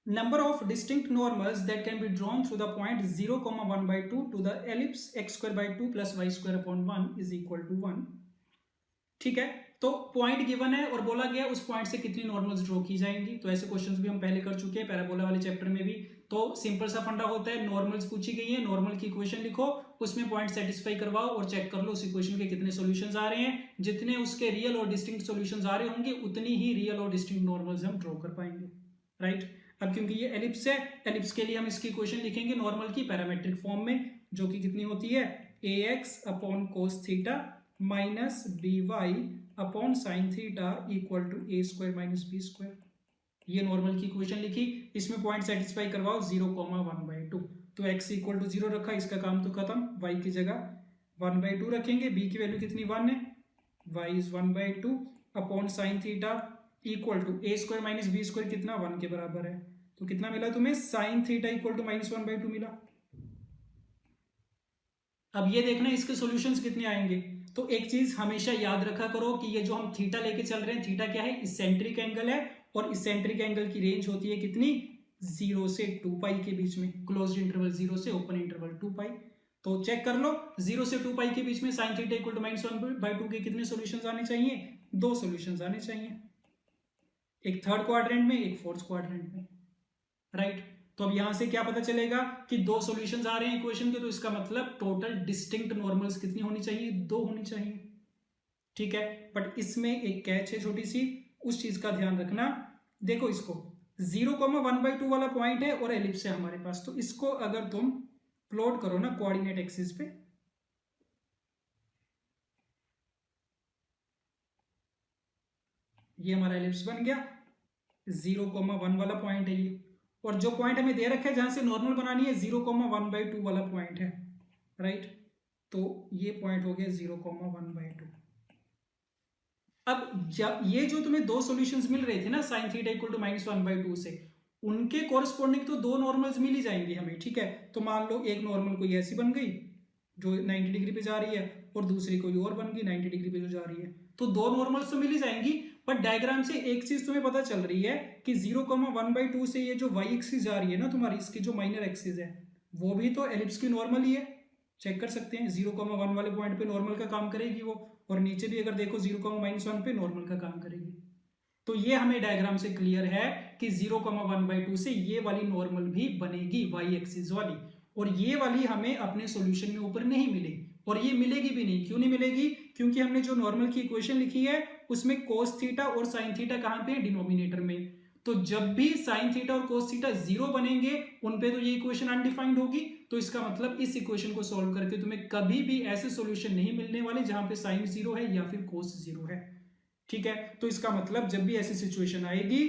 Number of distinct normals that can be drawn through the point 0, 1/2 to the ellipse x square by 2 plus y square upon 1 is equal to 1। ठीक है, तो point given है और बोला गया उस पॉइंट से कितनी नॉर्मल्स ड्रॉ की जाएंगी। तो ऐसे क्वेश्चंस भी हम पहले कर चुके हैं पैराबोला वाले चैप्टर में भी। तो सिंपल सा फंडा होता है, नॉर्मल्स पूछी गई है, नॉर्मल की इक्वेशन लिखो, उसमें पॉइंट सेटिस्फाई करवाओ और चेक कर लो उस इक्वेशन के कितने सॉल्यूशंस आ रहे हैं। जितने उसके रियल और डिस्टिंक्ट सॉल्यूशंस आ रहे होंगे उतनी ही रियल और डिस्टिंक्ट नॉर्मल्स हम ड्रॉ कर पाएंगे, राइट। अब क्योंकि ये एलिप्स है, एलिप्स के लिए हम इसकी इक्वेशन लिखेंगे नॉर्मल की पैरामेट्रिक फॉर्म में, जो कि कितनी होती है ax अपॉन cos theta minus by upon sine theta equal to a square minus b square. ये नॉर्मल की इक्वेशन लिखी, इसमें पॉइंट सेटिस्फाई करवाओ 0, 1/2। तो x इक्वल टू 0 रखा, इसका काम तो खत्म। y की जगह 1/2 रखेंगे, b की वैल्यू कितनी 1 है, y is 1/2 upon sine theta equal to a square minus b square कितना 1 के बराबर है। तो कितना मिला तुम्हें, साइन थीटा इक्वल टू -1/2 मिला। अब ये देखना इसके सॉल्यूशंस कितने आएंगे। तो एक चीज हमेशा याद रखा करो कि ये जो हम थीटा लेके चल रहे हैं, थीटा क्या है, इसेंट्रिक एंगल है, और इसेंट्रिक एंगल की रेंज होती है कितनी, 0 से 2π के बीच में, क्लोज्ड इंटरवल 0 से ओपन इंटरवल 2π। तो चेक कर लो 0 से 2π के बीच में साइन थीटा इक्वल टू -1/2 के कितने सॉल्यूशंस आने चाहिए, 2 सॉल्यूशंस आने चाहिए, एक थर्ड क्वाड्रेंट में, एक फोर्थ क्वाड्रेंट में, राइट। तो अब यहां से क्या पता चलेगा कि 2 सॉल्यूशंस आ रहे हैं इक्वेशन के, तो इसका मतलब टोटल डिस्टिंक्ट नॉर्मल्स कितनी होनी चाहिए, 2 होनी चाहिए, ठीक है। बट इसमें एक कैच है छोटी सी, उस चीज का ध्यान रखना। देखो इसको 0, 1/2 वाला पॉइंट है और एलिप्स है हमारे पास, तो इसको अगर तुम प्लॉट करो ना कोऑर्डिनेट एक्सिस पे, ये हमारा एलिप्स बन गया, 0, 1 वाला पॉइंट है ये, और जो पॉइंट हमें दे रखा है जहां से नॉर्मल बनानी है 0, 1/2 वाला पॉइंट है, राइट। तो ये पॉइंट हो गया 0, 1/2। अब जब ये जो तुम्हें 2 सॉल्यूशंस मिल रहे थे ना साइन थीटा इक्वल टू -1/2 से, उनके कॉरस्पॉन्डिंग तो 2 नॉर्मल्स मिल ही जाएंगी हमें, ठीक है। तो मान लो एक नॉर्मल कोई ऐसी बन गई जो 90 डिग्री पे जा रही है, और दूसरी कोई और बन गई 90 डिग्री पे जो जा रही है, तो 2 नॉर्मल्स तो मिल ही जाएंगी। पर डायग्राम से एक चीज तुम्हें पता चल रही है कि 0, 1/2 से ये जो y एक्सिस जा रही है ना तुम्हारी, इसकी जो माइनर एक्सिस है वो भी तो एलिप्स की नॉर्मल ही है, चेक कर सकते हैं। 0, 1 वाले पॉइंट पे नॉर्मल का काम करेगी वो, और नीचे भी अगर देखो 0, -1 पे नॉर्मल का काम करेगी। तो ये हमें डायग्राम से क्लियर है कि 0, 1/2 से ये वाली नॉर्मल भी बनेगी y एक्सिस वाली, और ये वाली हमें अपने सॉल्यूशन में ऊपर नहीं मिलेगी, और ये मिलेगी भी नहीं। क्यों नहीं मिलेगी, क्योंकि हमने जो नॉर्मल की इक्वेशन लिखी है उसमें कोस थीटा और साइन थीटा कहां पे है, डिनोमिनेटर में। तो जब भी साइन थीटा और कोस थीटा 0 बनेंगे उन पे तो ये इक्वेशन अनडिफाइंड होगी। तो इसका मतलब इस इक्वेशन को सॉल्व करके तुम्हें कभी भी ऐसे सॉल्यूशन नहीं मिलने वाले जहां पे साइन 0 है या फिर कोस 0 है, ठीक है। तो इसका मतलब जब भी ऐसी सिचुएशन आएगी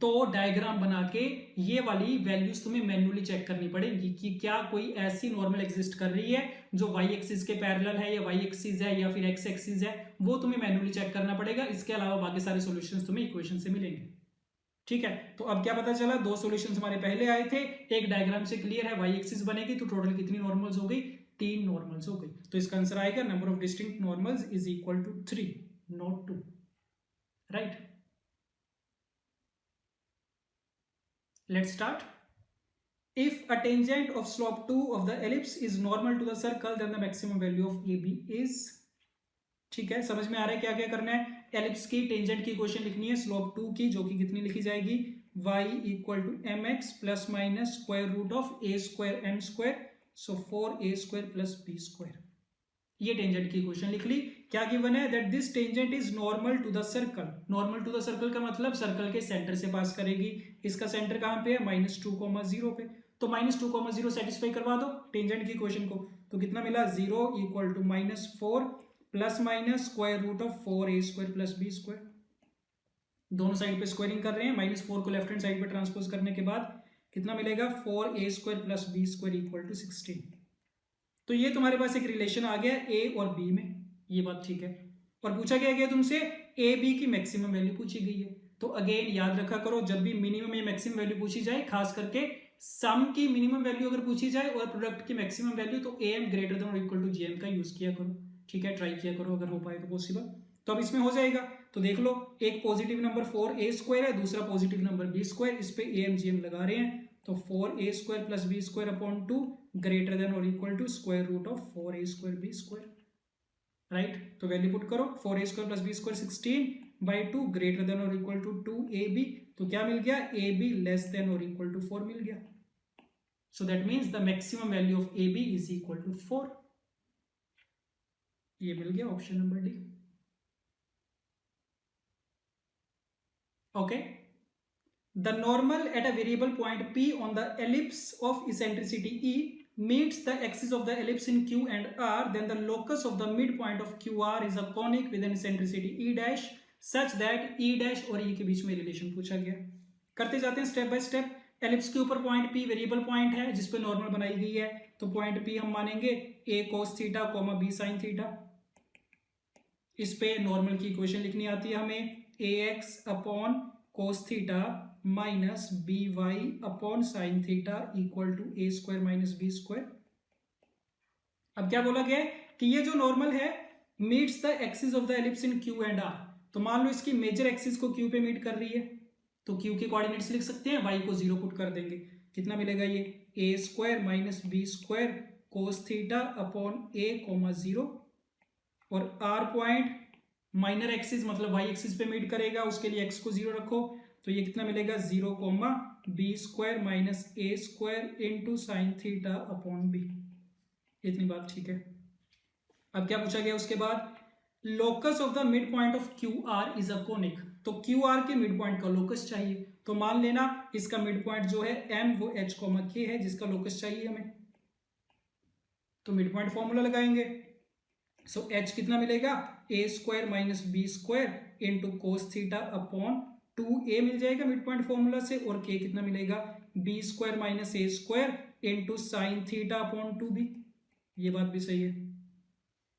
तो डायग्राम बना के ये वाली वैल्यूज तुम्हें मैन्युअली चेक करनी पड़ेगी कि क्या कोई ऐसी नॉर्मल एग्जिस्ट कर रही है जो y एक्सिस के पैरेलल है, या y एक्सिस है या फिर x एक्सिस है, वो तुम्हें मैन्युअली चेक करना पड़ेगा। इसके अलावा बाकी सारे सॉल्यूशंस तुम्हें इक्वेशन से मिलेंगे, ठीक है। तो अब क्या पता चला, 2 सॉल्यूशंस हमारे पहले आए थे, एक डायग्राम से क्लियर है y एक्सिस बनेगी, तो टोटल कितनी नॉर्मल्स हो गई, 3 नॉर्मल्स हो गई। तो इसका आंसर आएगा number of distinct normals is equal to 3, not 2, right. Let's start. If a tangent of slope 2 of the ellipse is normal to the circle, then the maximum value of AB is, ठीक है। समझ में आ रहा है क्या क्या करना है। एलिप्स की टेंजेंट की इक्वेशन लिखनी है स्लोप 2 की, जो कि कितनी लिखी जाएगी, y equal to mx plus minus square root of a square m square, so 4a square plus b square. ये टेंजेंट की इक्वेशन लिख ली। क्या गिवन है, that this tangent is normal to the circle. Normal to the circle का मतलब circle के centre से पास करेगी। इसका सेंटर कहां पे है, -2, 0 पे। तो -2, 0 सेटिस्फाई करवा दो टेंजेंट की इक्वेशन को। तो कितना मिला, 0 equal to -4 plus minus square root of 4a square plus b square. दोनों साइड पे स्क्वायरिंग कर रहे हैं, -4 को लेफ्ट हैंड साइड पे ट्रांसपोज करने के बाद कितना मिलेगा, 4a square plus b square equal to 16। तो ये तुम्हारे पास एक रिलेशन आ गया ए और बी में, ये बात ठीक है। और पूछा क्या गया तुमसे, ए बी की मैक्सिमम वैल्यू पूछी गई है। तो अगेन याद रखा करो, जब भी मिनिमम या मैक्सिमम वैल्यू पूछी जाए, खास करके सम की मिनिमम वैल्यू अगर पूछी जाए और प्रोडक्ट की मैक्सिमम वैल्यू, तो ए एम ग्रेटर देन और इक्वल टू जी एम का यूज किया करो। ठीक है, ट्राई किया करो अगर हो पाए तो पॉसिबल। तो अब इसमें हो जाएगा, तो देख लो, एक पॉजिटिव नंबर 4a² है, दूसरा पॉजिटिव नंबर b², इस पे ए एम जी एम लगा रहे हैं, तो 4a² plus b² upon 2 greater than और equal to square root of 4a² b²। Right, तो वैल्यू पुट करो, 4a² plus b² 16/2 greater than और इक्वल टू 2ab, तो क्या मिल गया, ab लेस देन और इक्वल टू 4 मिल गया। So that means the maximum value of ab is equal to 4। ये मिल गया option number D. Okay, the normal at a variable point p on the ellipse of eccentricity e meets the axis of the ellipse in q and r, then the locus of the midpoint of qr is a conic with an eccentricity e dash such that e dash और e के बीच में relation पूछा गया। करते जाते हैं step by step. Ellipse के ऊपर पॉइंट p वेरिएबल पॉइंट है जिसपे नॉर्मल बनाई गई है, तो पॉइंट p हम मानेंगे a cos theta, b sin theta. इस पे नॉर्मल की इक्वेशन लिखनी आती है हमें, ax upon cos theta minus b y upon sine theta equal to a² minus b²। अब क्या बोला गया है कि ये जो नॉर्मल है meets the axis of the ellipse in q and r। तो मान लो इसकी मेजर एक्सिस को q पे मीट कर रही है, तो q के कोऑर्डिनेट्स लिख सकते हैं, y को 0 पुट कर देंगे, कितना मिलेगा ये a² minus b² cos theta upon a, 0, और r पॉइंट माइनर एक्सिस मतलब y एक्सिस पे मीट करेगा, उसके लिए x को 0 रखो, तो ये कितना मिलेगा 0, b² minus a² into sine theta upon b। इतनी बात ठीक है। अब क्या पूछा गया उसके बाद, locus of the mid point of Q R is a conic. तो क्यू आर के मिड पॉइंट का लोकस चाहिए, तो मान लेना इसका मिड पॉइंट जो है m वो h, k है, जिसका लोकस चाहिए हमें, तो मिड पॉइंट फॉर्मूला लगाएंगे। सो h कितना मिलेगा, a² minus b² into cos theta upon 2a मिल जाएगा मिड पॉइंट फॉर्मूला से, और k कितना मिलेगा, b² minus a² into sine theta upon 2b। ये बात भी सही है।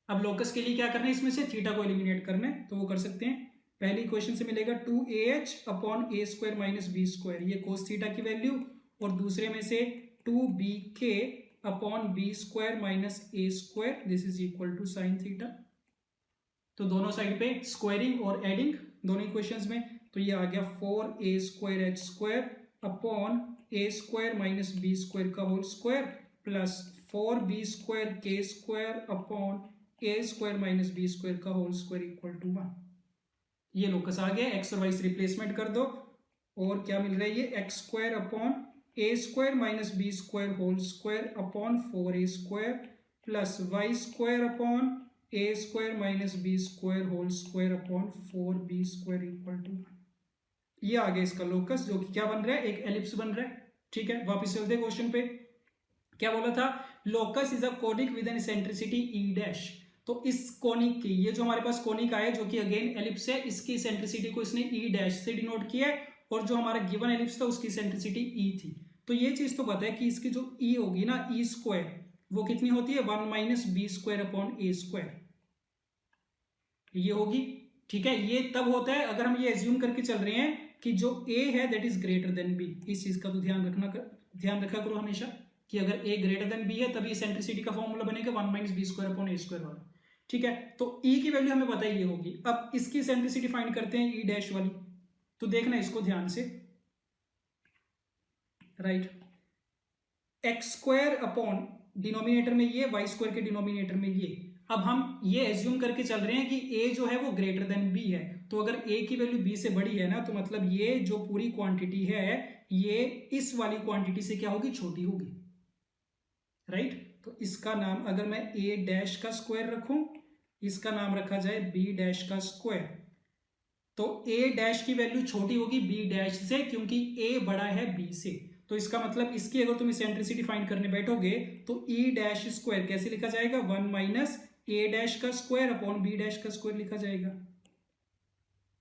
अब लोकस के लिए क्या करना है, इसमें से थीटा को एलिमिनेट करना है, तो वो कर सकते हैं। पहली इक्वेशन से मिलेगा 2ah upon a² minus b², ये कोस थीटा की वैल्यू, और दूसरे में से 2bk upon b² minus a², this is equal to sine theta. तो दोनों साइड पे स्क्वायरिंग और एडिंग दोनों इक्वेशंस में, तो ये आ गया 4a² h² upon a² minus b² का whole square plus 4b² k² upon a² minus b² का होल स्क्वायर इक्वल टू 1। ये लोकस आ गया, एक्स और वाई से रिप्लेसमेंट कर दो, और क्या मिल रहा है, ये x² upon a² minus b² whole square upon 4a² plus y² upon a² minus b² whole square upon 4b² equal to 1। ये आ गया इसका लोकस, जो कि क्या बन रहा है, एक एलिप्स बन रहा है। ठीक है, वापस चलते हैं क्वेश्चन पे। क्या बोला था, locus is a conic with an eccentricity e dash. तो इस कोनिक की, ये जो हमारे पास कोनिक आया जो कि अगेन एलिप्स है, इसकी इसेंट्रिसिटी को इसने ई डैश से डिनोट किया है, और जो हमारा गिवन एलिप्स था उसकी इसेंट्रिसिटी ई थी। तो ये चीज तो पता है कि इसकी जो ई होगी ना, e² वो कितनी होती है, 1 माइनस b² अपॉन a², ये होगी। ठीक है, ये तब होता है अगर हम ये एज्यूम करके चल रहे हैं कि जो a है that is greater then b। इस चीज का तो ध्यान रखा करो हमेशा कि अगर a ग्रेटर देन b है तभी इसेंट्रिसिटी का फॉर्मूला बनेगा 1 माइनस b² अपॉन a² वाला। ठीक है, तो e की वैल्यू हमें पता है ये होगी। अब इसकी इसेंट्रिसिटी फाइंड करते हैं e डैश वाली, तो देखना इसको ध्यान से। राइट, x² अपॉन डिनोमिनेटर में ये, y² के डिनोमिनेटर में ये। अब हम ये एज्यूम करके चल रहे हैं कि a जो है वो ग्रेटर देन b है, तो अगर a की वैल्यू b से बड़ी है ना, तो मतलब ये जो पूरी क्वांटिटी है ये इस वाली क्वांटिटी से क्या होगी, छोटी होगी। राइट, तो इसका नाम अगर मैं a डैश का स्क्वायर रखूं, इसका नाम रखा जाए b डैश का स्क्वायर, तो a डैश की वैल्यू छोटी होगी b डैश से, क्योंकि a बड़ा है b से। तो इसका मतलब इसकी अगर तुम इसेंट्रिसिटी फाइंड करने बैठोगे तो e डैश स्क्वायर कैसे लिखा जाएगा, 1 माइनस a डैश का स्क्वायर अपॉन b डैश का स्क्वायर लिखा जाएगा।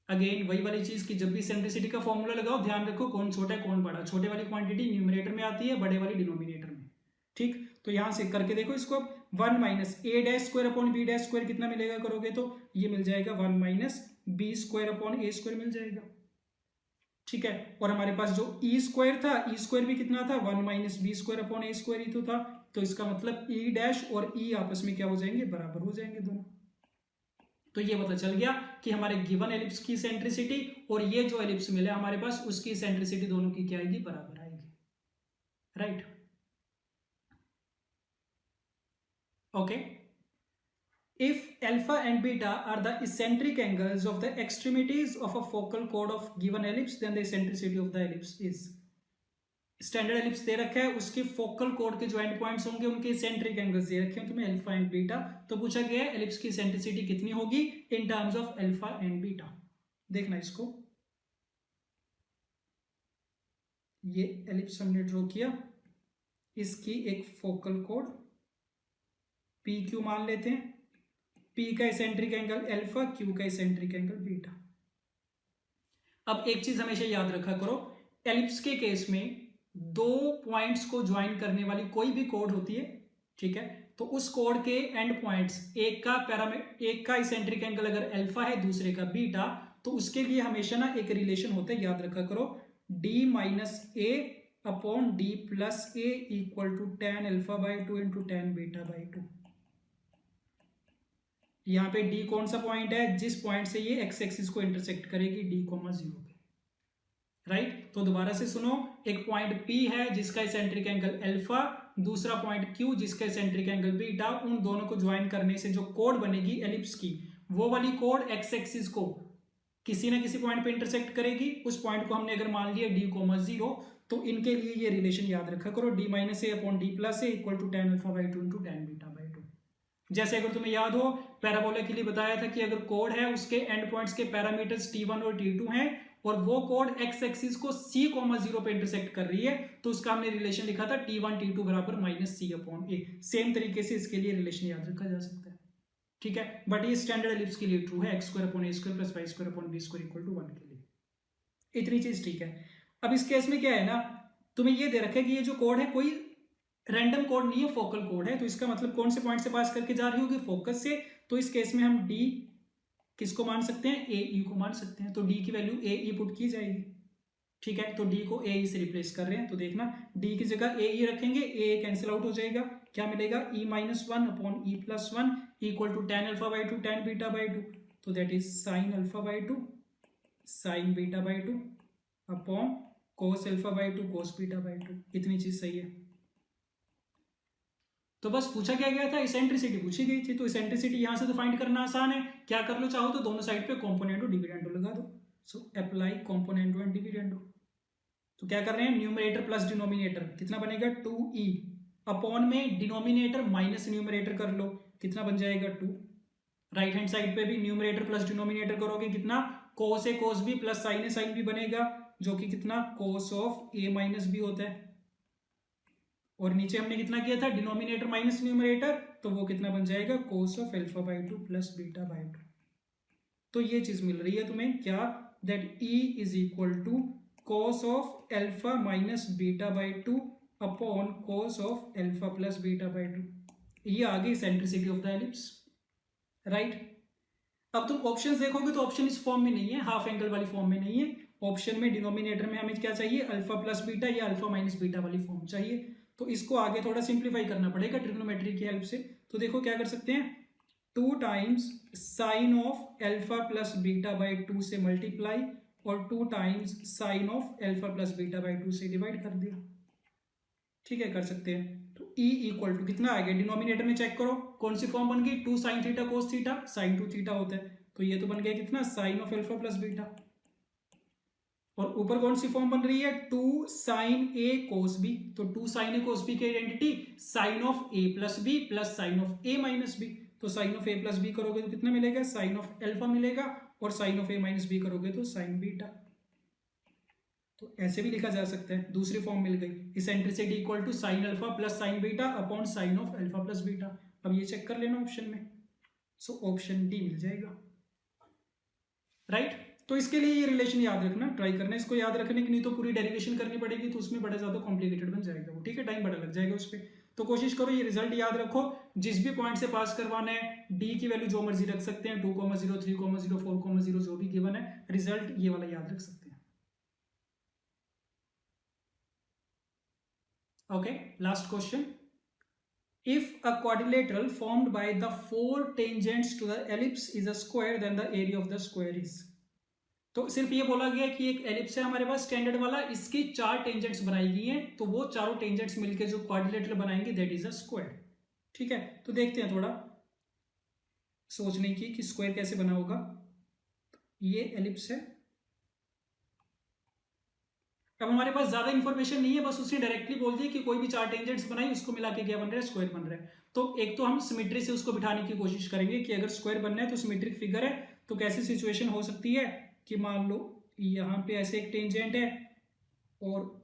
अगेन वही वाली चीज की जब भी इसेंट्रिसिटी का फॉर्मूला लगाओ ध्यान रखो कौन छोटा है कौन बड़ा। छोटे वाली क्वांटिटी न्यूमरेटर में आती है, बड़े वाली डिनोमिनेटर में। ठीक, तो यहां से करके देखो इसको, 1 minus a dash square upon b dash square कितना मिलेगा करोगे तो ये मिल जाएगा 1 minus b square upon a square मिल जाएगा, ठीक है। और हमारे पास जो ई स्क्वायर था, ई स्क्वायर भी कितना था, 1 minus b square upon a square ही तो था। तो इसका मतलब ई डैश और ई आपस में क्या हो जाएंगे, बराबर हो जाएंगे दोनों। तो ये पता चल गया कि हमारे गिवन एलिप्स की सेंट्रिसिटी और ये जो एलिप्स मिले हमारे पास उसकी सेंट्रिसिटी दोनों की क्या आएगी, बराबर आएगी, right. Okay, if alpha and beta are the eccentric angles of the extremities of a focal chord of given ellipse, then the eccentricity of the ellipse is, standard ellipse दे रखा है, उसके फोकल कोड के जो and points होंगे उनके eccentric angles दे रखे हैं तुम्हें अल्फा एंड बीटा। तो पूछा गया है एलिप्स की इसेंट्रिसिटी कितनी होगी in terms of alpha and beta. देखना इसको, ये एलिप्स हमने ड्रॉ किया, इसकी एक फोकल कोड पी क्यू मान लेते हैं, पी का इसेंट्रिक एंगल अल्फा, क्यू का इसेंट्रिक एंगल बीटा। अब एक चीज हमेशा याद रखा करो, एलिप्स के केस में दो पॉइंट्स को ज्वाइन करने वाली कोई भी कोड होती है, ठीक है, तो उस कोड के एंड पॉइंट्स, एक का इसेंट्रिक एंगल अगर अल्फा है दूसरे का बीटा, तो उसके लिए हमेशा ना एक रिलेशन होता है, याद रखा करो, D minus A upon D plus A equal to ten alpha by two into ten beta by two. यहाँ पे डी कौन सा पॉइंट है, जिस पॉइंट से ये एक्स एक्सिस को इंटरसेक्ट करेगी, डी कॉमा 0 पे, राइट। तो दोबारा से सुनो, एक पॉइंट P है जिसका इसेंट्रिक एंगल अल्फा, दूसरा पॉइंट Q जिसका इसेंट्रिक एंगल बीटा, उन दोनों को ज्वाइन करने से जो कोड बनेगी एलिप्स की, वो वाली कोड एक्स एक्सिस को किसी ना किसी पॉइंट पे इंटरसेक्ट करेगी। उस पॉइंट को हमने अगर मान लिया डी कॉमा 0, तो इनके लिए ये रिलेशन याद रखा करो, D minus A upon D plus A equal to ten alpha by two into ten beta by two. जैसे अगर तुम्हें याद हो पैराबोला के लिए बताया था कि अगर कोड है उसके एंड पॉइंट्स के पैरामीटर्स T1 और T2 हैं और वो कोड एक्स एक्सिस को C, 0 पे इंटरसेक्ट कर रही है, तो उसका हमने रिलेशन लिखा था T1 T2 बराबर माइनस C अपॉन ए। सेम तरीके से इसके लिए रिलेशन याद रखा जा सकता है, ठीक है। बट ये स्टैंडर्ड एलिप्स के लिए ट्रू है, x square upon a square plus y square upon b square equal to 1 के लिए, इतनी चीज ठीक है। अब इस केस में क्या है ना, तुम्हें ये दे रखा है कि ये जो कोड है कोई रैंडम कोड नहीं है, फोकल कोड है, तो इसका मतलब कौन से पॉइंट से पास करके जा रही होगी, फोकस से। तो इस केस में हम डी किसको मान सकते हैं, ए ई को मान सकते हैं, तो डी की वैल्यू ए ई पुट की जाएगी, ठीक है। तो डी को ए ई से रिप्लेस कर रहे हैं, तो देखना डी की जगह ए ई रखेंगे, ए कैंसिल आउट हो जाएगा, क्या मिलेगा, E minus one upon E plus one equal to ten alpha by two tan beta by two, तो that is sine alpha by two sine beta by two upon cos alpha by two cos beta by two. इतनी चीज सही है। तो बस पूछा क्या गया था, इसेंट्रिसिटी पूछी गई थी, तो इसेंट्रिसिटी यहां से तो फाइंड करना आसान है, क्या कर लो, चाहो तो दोनों साइड पे कॉम्पोनेंटो डिविडेंडो लगा दो। So apply componendo and dividendo. तो क्या कर रहे हैं, न्यूमरेटर प्लस डिनोमिनेटर, कितना बनेगा 2e अपॉन में डिनोमिनेटर माइनस न्यूमरेटर कर लो, कितना बन जाएगा 2। राइट हैंड साइड पे भी न्यूमरेटर प्लस डिनोमिनेटर करोगे, कितना cos A cos B plus sine A sine B बनेगा, जो कि कितना cos of A minus B होता है। और नीचे हमने कितना किया था, डिनोमिनेटर माइनस न्यूमरेटर, तो वो कितना बन जाएगा, cos of alpha by two plus beta by two. तो ये चीज मिल रही है तुम्हें क्या, that E is equal to cos of alpha minus beta by two upon cos of alpha plus beta by two. ये आ गई centricity of the ellipse, right. अब तुम ऑप्शंस देखोगे तो ऑप्शन इस फॉर्म में नहीं है, हाफ एंगल वाली फॉर्म में नहीं है। ऑप्शन में डिनोमिनेटर में हमें क्या चाहिए, अल्फा प्लस बीटा या अल्फा माइनस बीटा वाली फॉर्म चाहिए। तो इसको आगे थोड़ा सिंप्लीफाई करना पड़ेगा ट्रिग्नोमेट्री की हेल्प से। तो देखो क्या कर सकते हैं, 2 times sign of alpha plus beta by 2 से मल्टीप्लाई और 2 times sign of alpha plus beta by 2 से डिवाइड कर दिया, ठीक है, कर सकते हैं। तो E इक्वल टू कितना आ गया, डिनोमिनेटर में चेक करो कौन सी फॉर्म बन गई, 2 sine theta cos theta, sine 2 theta होता है, तो ये तो बन गया कितना, sine of alpha plus beta. और ऊपर कौन सी फॉर्म बन रही है, 2 साइन ए कोस बी, तो 2 साइन ए कोस बी की identity sine of A plus B plus sine of A minus B. तो sine of A plus B करोगे तो कितना मिलेगा, साइन ऑफ अल्फा मिलेगा, और sine of A minus B करोगे तो साइन बीटा। तो ऐसे भी लिखा जा सकता है, दूसरी फॉर्म मिल गई, eccentricity equal to sine alpha plus sine beta upon sine of alpha plus beta. अब ये चेक कर लेना ऑप्शन में, सो ऑप्शन डी मिल जाएगा, राइट। तो इसके लिए ये रिलेशन याद रखना, ट्राई करना इसको याद रखने की, नहीं तो पूरी डेरिवेशन करनी पड़ेगी तो उसमें बड़ा ज्यादा कॉम्प्लिकेटेड बन जाएगा वो, ठीक है, टाइम बड़ा लग जाएगा उस पर। तो कोशिश करो ये रिजल्ट याद रखो, जिस भी पॉइंट से पास करवाना है डी की वैल्यू जो मर्जी रख सकते हैं, 2,0, 3,0, 4,0 जो भी गिवन है, रिजल्ट ये वाला याद रख सकते हैं। Okay, last question, if a quadrilateral formed by the four tangents to the ellipse is a square then the area of the square is, तो सिर्फ ये बोला गया कि एक एलिप्स है हमारे पास स्टैंडर्ड वाला, इसकी 4 टेंजेंट्स बनाई गई हैं, तो वो चारों टेंजेंट्स मिलके जो क्वाड्रिलेटरल बनाएंगे दैट इज अ स्क्वायर। ठीक है, तो देखते हैं थोड़ा सोचने की कि स्क्वायर कैसे बना होगा। ये एलिप्स है, अब हमारे पास ज्यादा इंफॉर्मेशन नहीं है, बस उसने डायरेक्टली बोल दिया कि कोई भी 4 टेंजेंट्स बनाई उसको मिला के क्या बन रहा है, स्क्वायर बन रहा है। तो एक तो हम सिमेट्री से उसको बिठाने की कोशिश करेंगे कि अगर स्क्वायर बनना है तो सिमेट्रिक फिगर है, तो कैसी सिचुएशन हो सकती है कि मान लो यहाँ पे ऐसे एक टेंजेंट है और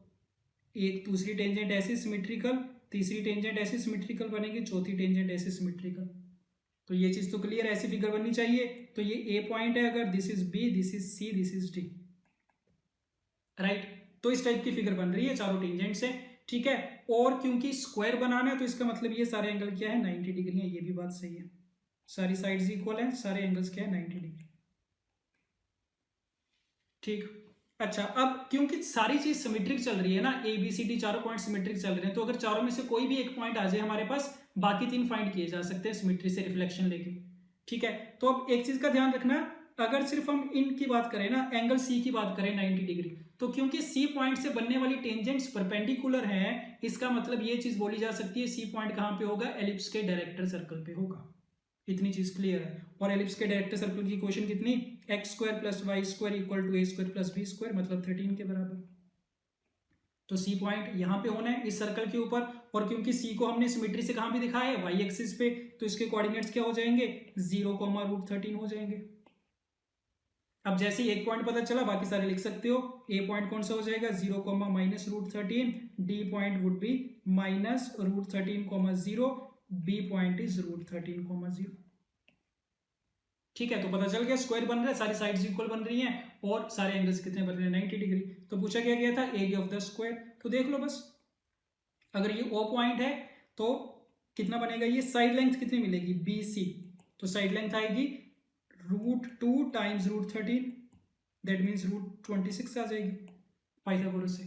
एक दूसरी टेंजेंट ऐसे सिमेट्रिकल, तीसरी टेंजेंट ऐसे सिमेट्रिकल बनेगी, चौथी टेंजेंट ऐसे सिमेट्रिकल। तो ये चीज तो क्लियर, ऐसी फिगर बननी चाहिए। तो ये ए पॉइंट है, अगर this is B, this is C, this is D, right. तो इस टाइप की फिगर बन रही है, चारों टेंजेंट से, ठीक है। और क्योंकि स्क्वायर बनाना है तो इसका मतलब ये सारे एंगल क्या है, 90 डिग्री है, ये भी बात सही है, सारी साइड्स इक्वल है, सारे एंगल्स क्या है, 90 डिग्री, ठीक। अच्छा, अब क्योंकि सारी चीज सिमेट्रिक चल रही है ना, ए बी सी डी चारों पॉइंट सिमेट्रिक चल रहे हैं, तो अगर चारों में से कोई भी एक पॉइंट आ जाए हमारे पास, बाकी 3 फाइंड किए जा सकते हैं सिमेट्री से रिफ्लेक्शन लेके, ठीक है। तो अब एक चीज का ध्यान रखना, अगर सिर्फ हम इन की बात करें ना, एंगल सी की बात करें 90 डिग्री, तो क्योंकि सी पॉइंट से बनने वाली टेंजेंट्स परपेंडिकुलर हैं, इसका मतलब ये चीज बोली जा सकती है सी पॉइंट कहां पे होगा, एलिप्स के डायरेक्टर सर्कल पे होगा। इतनी चीज क्लियर है। और एलिप्स के डायरेक्टर सर्कल की इक्वेशन कितनी, x square plus y square equal to A square plus B square, मतलब 13 के बराबर। तो सी पॉइंट यहां पे होना है इस सर्कल के ऊपर, और क्योंकि सी को हमने सिमेट्री से कहां पे दिखाया है, वाई एक्सिस पे, तो इसके कोऑर्डिनेट्स क्या हो जाएंगे, 0,√13 हो जाएंगे। अब जैसे ही एक पॉइंट पता चला बाकी सारे लिख सकते हो। ए पॉइंट कौन सा हो जाएगा, 0,-√13, D point would be -√13,0, B point is √13,0। ठीक है, तो पता चल गया स्क्वायर बन रहा है, सारी साइड्स इक्वल बन रही हैं और सारे एंगल्स कितने बन रहे हैं, 90 डिग्री। तो पूछा क्या गया था, एरिया ऑफ द स्क्वायर। तो देख लो बस, अगर ये ओ पॉइंट है तो कितना बनेगा, ये साइड लेंथ कितनी मिलेगी, बी सी, तो साइड लेंथ आएगी √2 टाइम्स √13, दैट मीन्स √26 आ जाएगी पाइथागोरस से,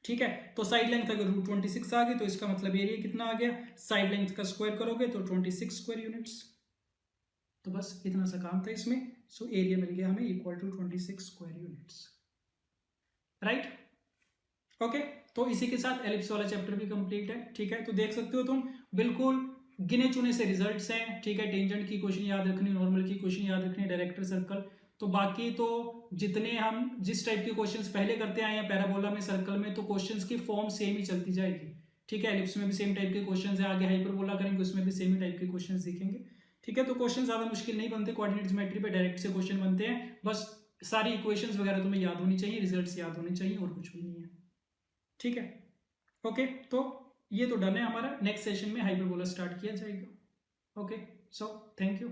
ठीक है। तो साइड लेंथ अगर √26 आ गई तो इसका मतलब एरिया कितना आ गया, साइड लेंथ का स्क्वायर करोगे तो 26 स्क्वायर यूनिट्स। तो बस इतना सा काम था इसमें। सो एरिया मिल गया हमें equal to 26 square units, right. Okay, तो इसी के साथ एलिप्स वाला चैप्टर भी कंप्लीट है, ठीक है। तो देख सकते हो तुम, बिल्कुल गिने चुने से रिजल्ट्स हैं, ठीक है। टेंजेंट की क्वेश्चन याद रखनी, नॉर्मल की क्वेश्चन याद रखनी, डायरेक्टर सर्कल, तो बाकी तो जितने हम जिस टाइप के क्वेश्चंस पहले करते आए हैं पैराबोला में, सर्कल में, तो क्वेश्चंस की फॉर्म सेम ही चलती जाएगी, ठीक है। एलिप्स में भी सेम टाइप के क्वेश्चंस है, आगे हाइपरबोला करेंगे उसमें भी सेम ही टाइप के क्वेश्चंस दिखेंगे, ठीक है। तो क्वेश्चन ज्यादा मुश्किल नहीं बनते, कोऑर्डिनेट ज्योमेट्री पे डायरेक्ट से क्वेश्चन बनते हैं, बस सारी इक्वेशंस वगैरह तुम्हें याद होनी चाहिए, रिजल्ट्स याद होने चाहिए, और कुछ भी नहीं है, ठीक है। ओके, तो ये तो डन है हमारा, नेक्स्ट सेशन में हाइपरबोला स्टार्ट किया जाएगा। Okay, so thank you.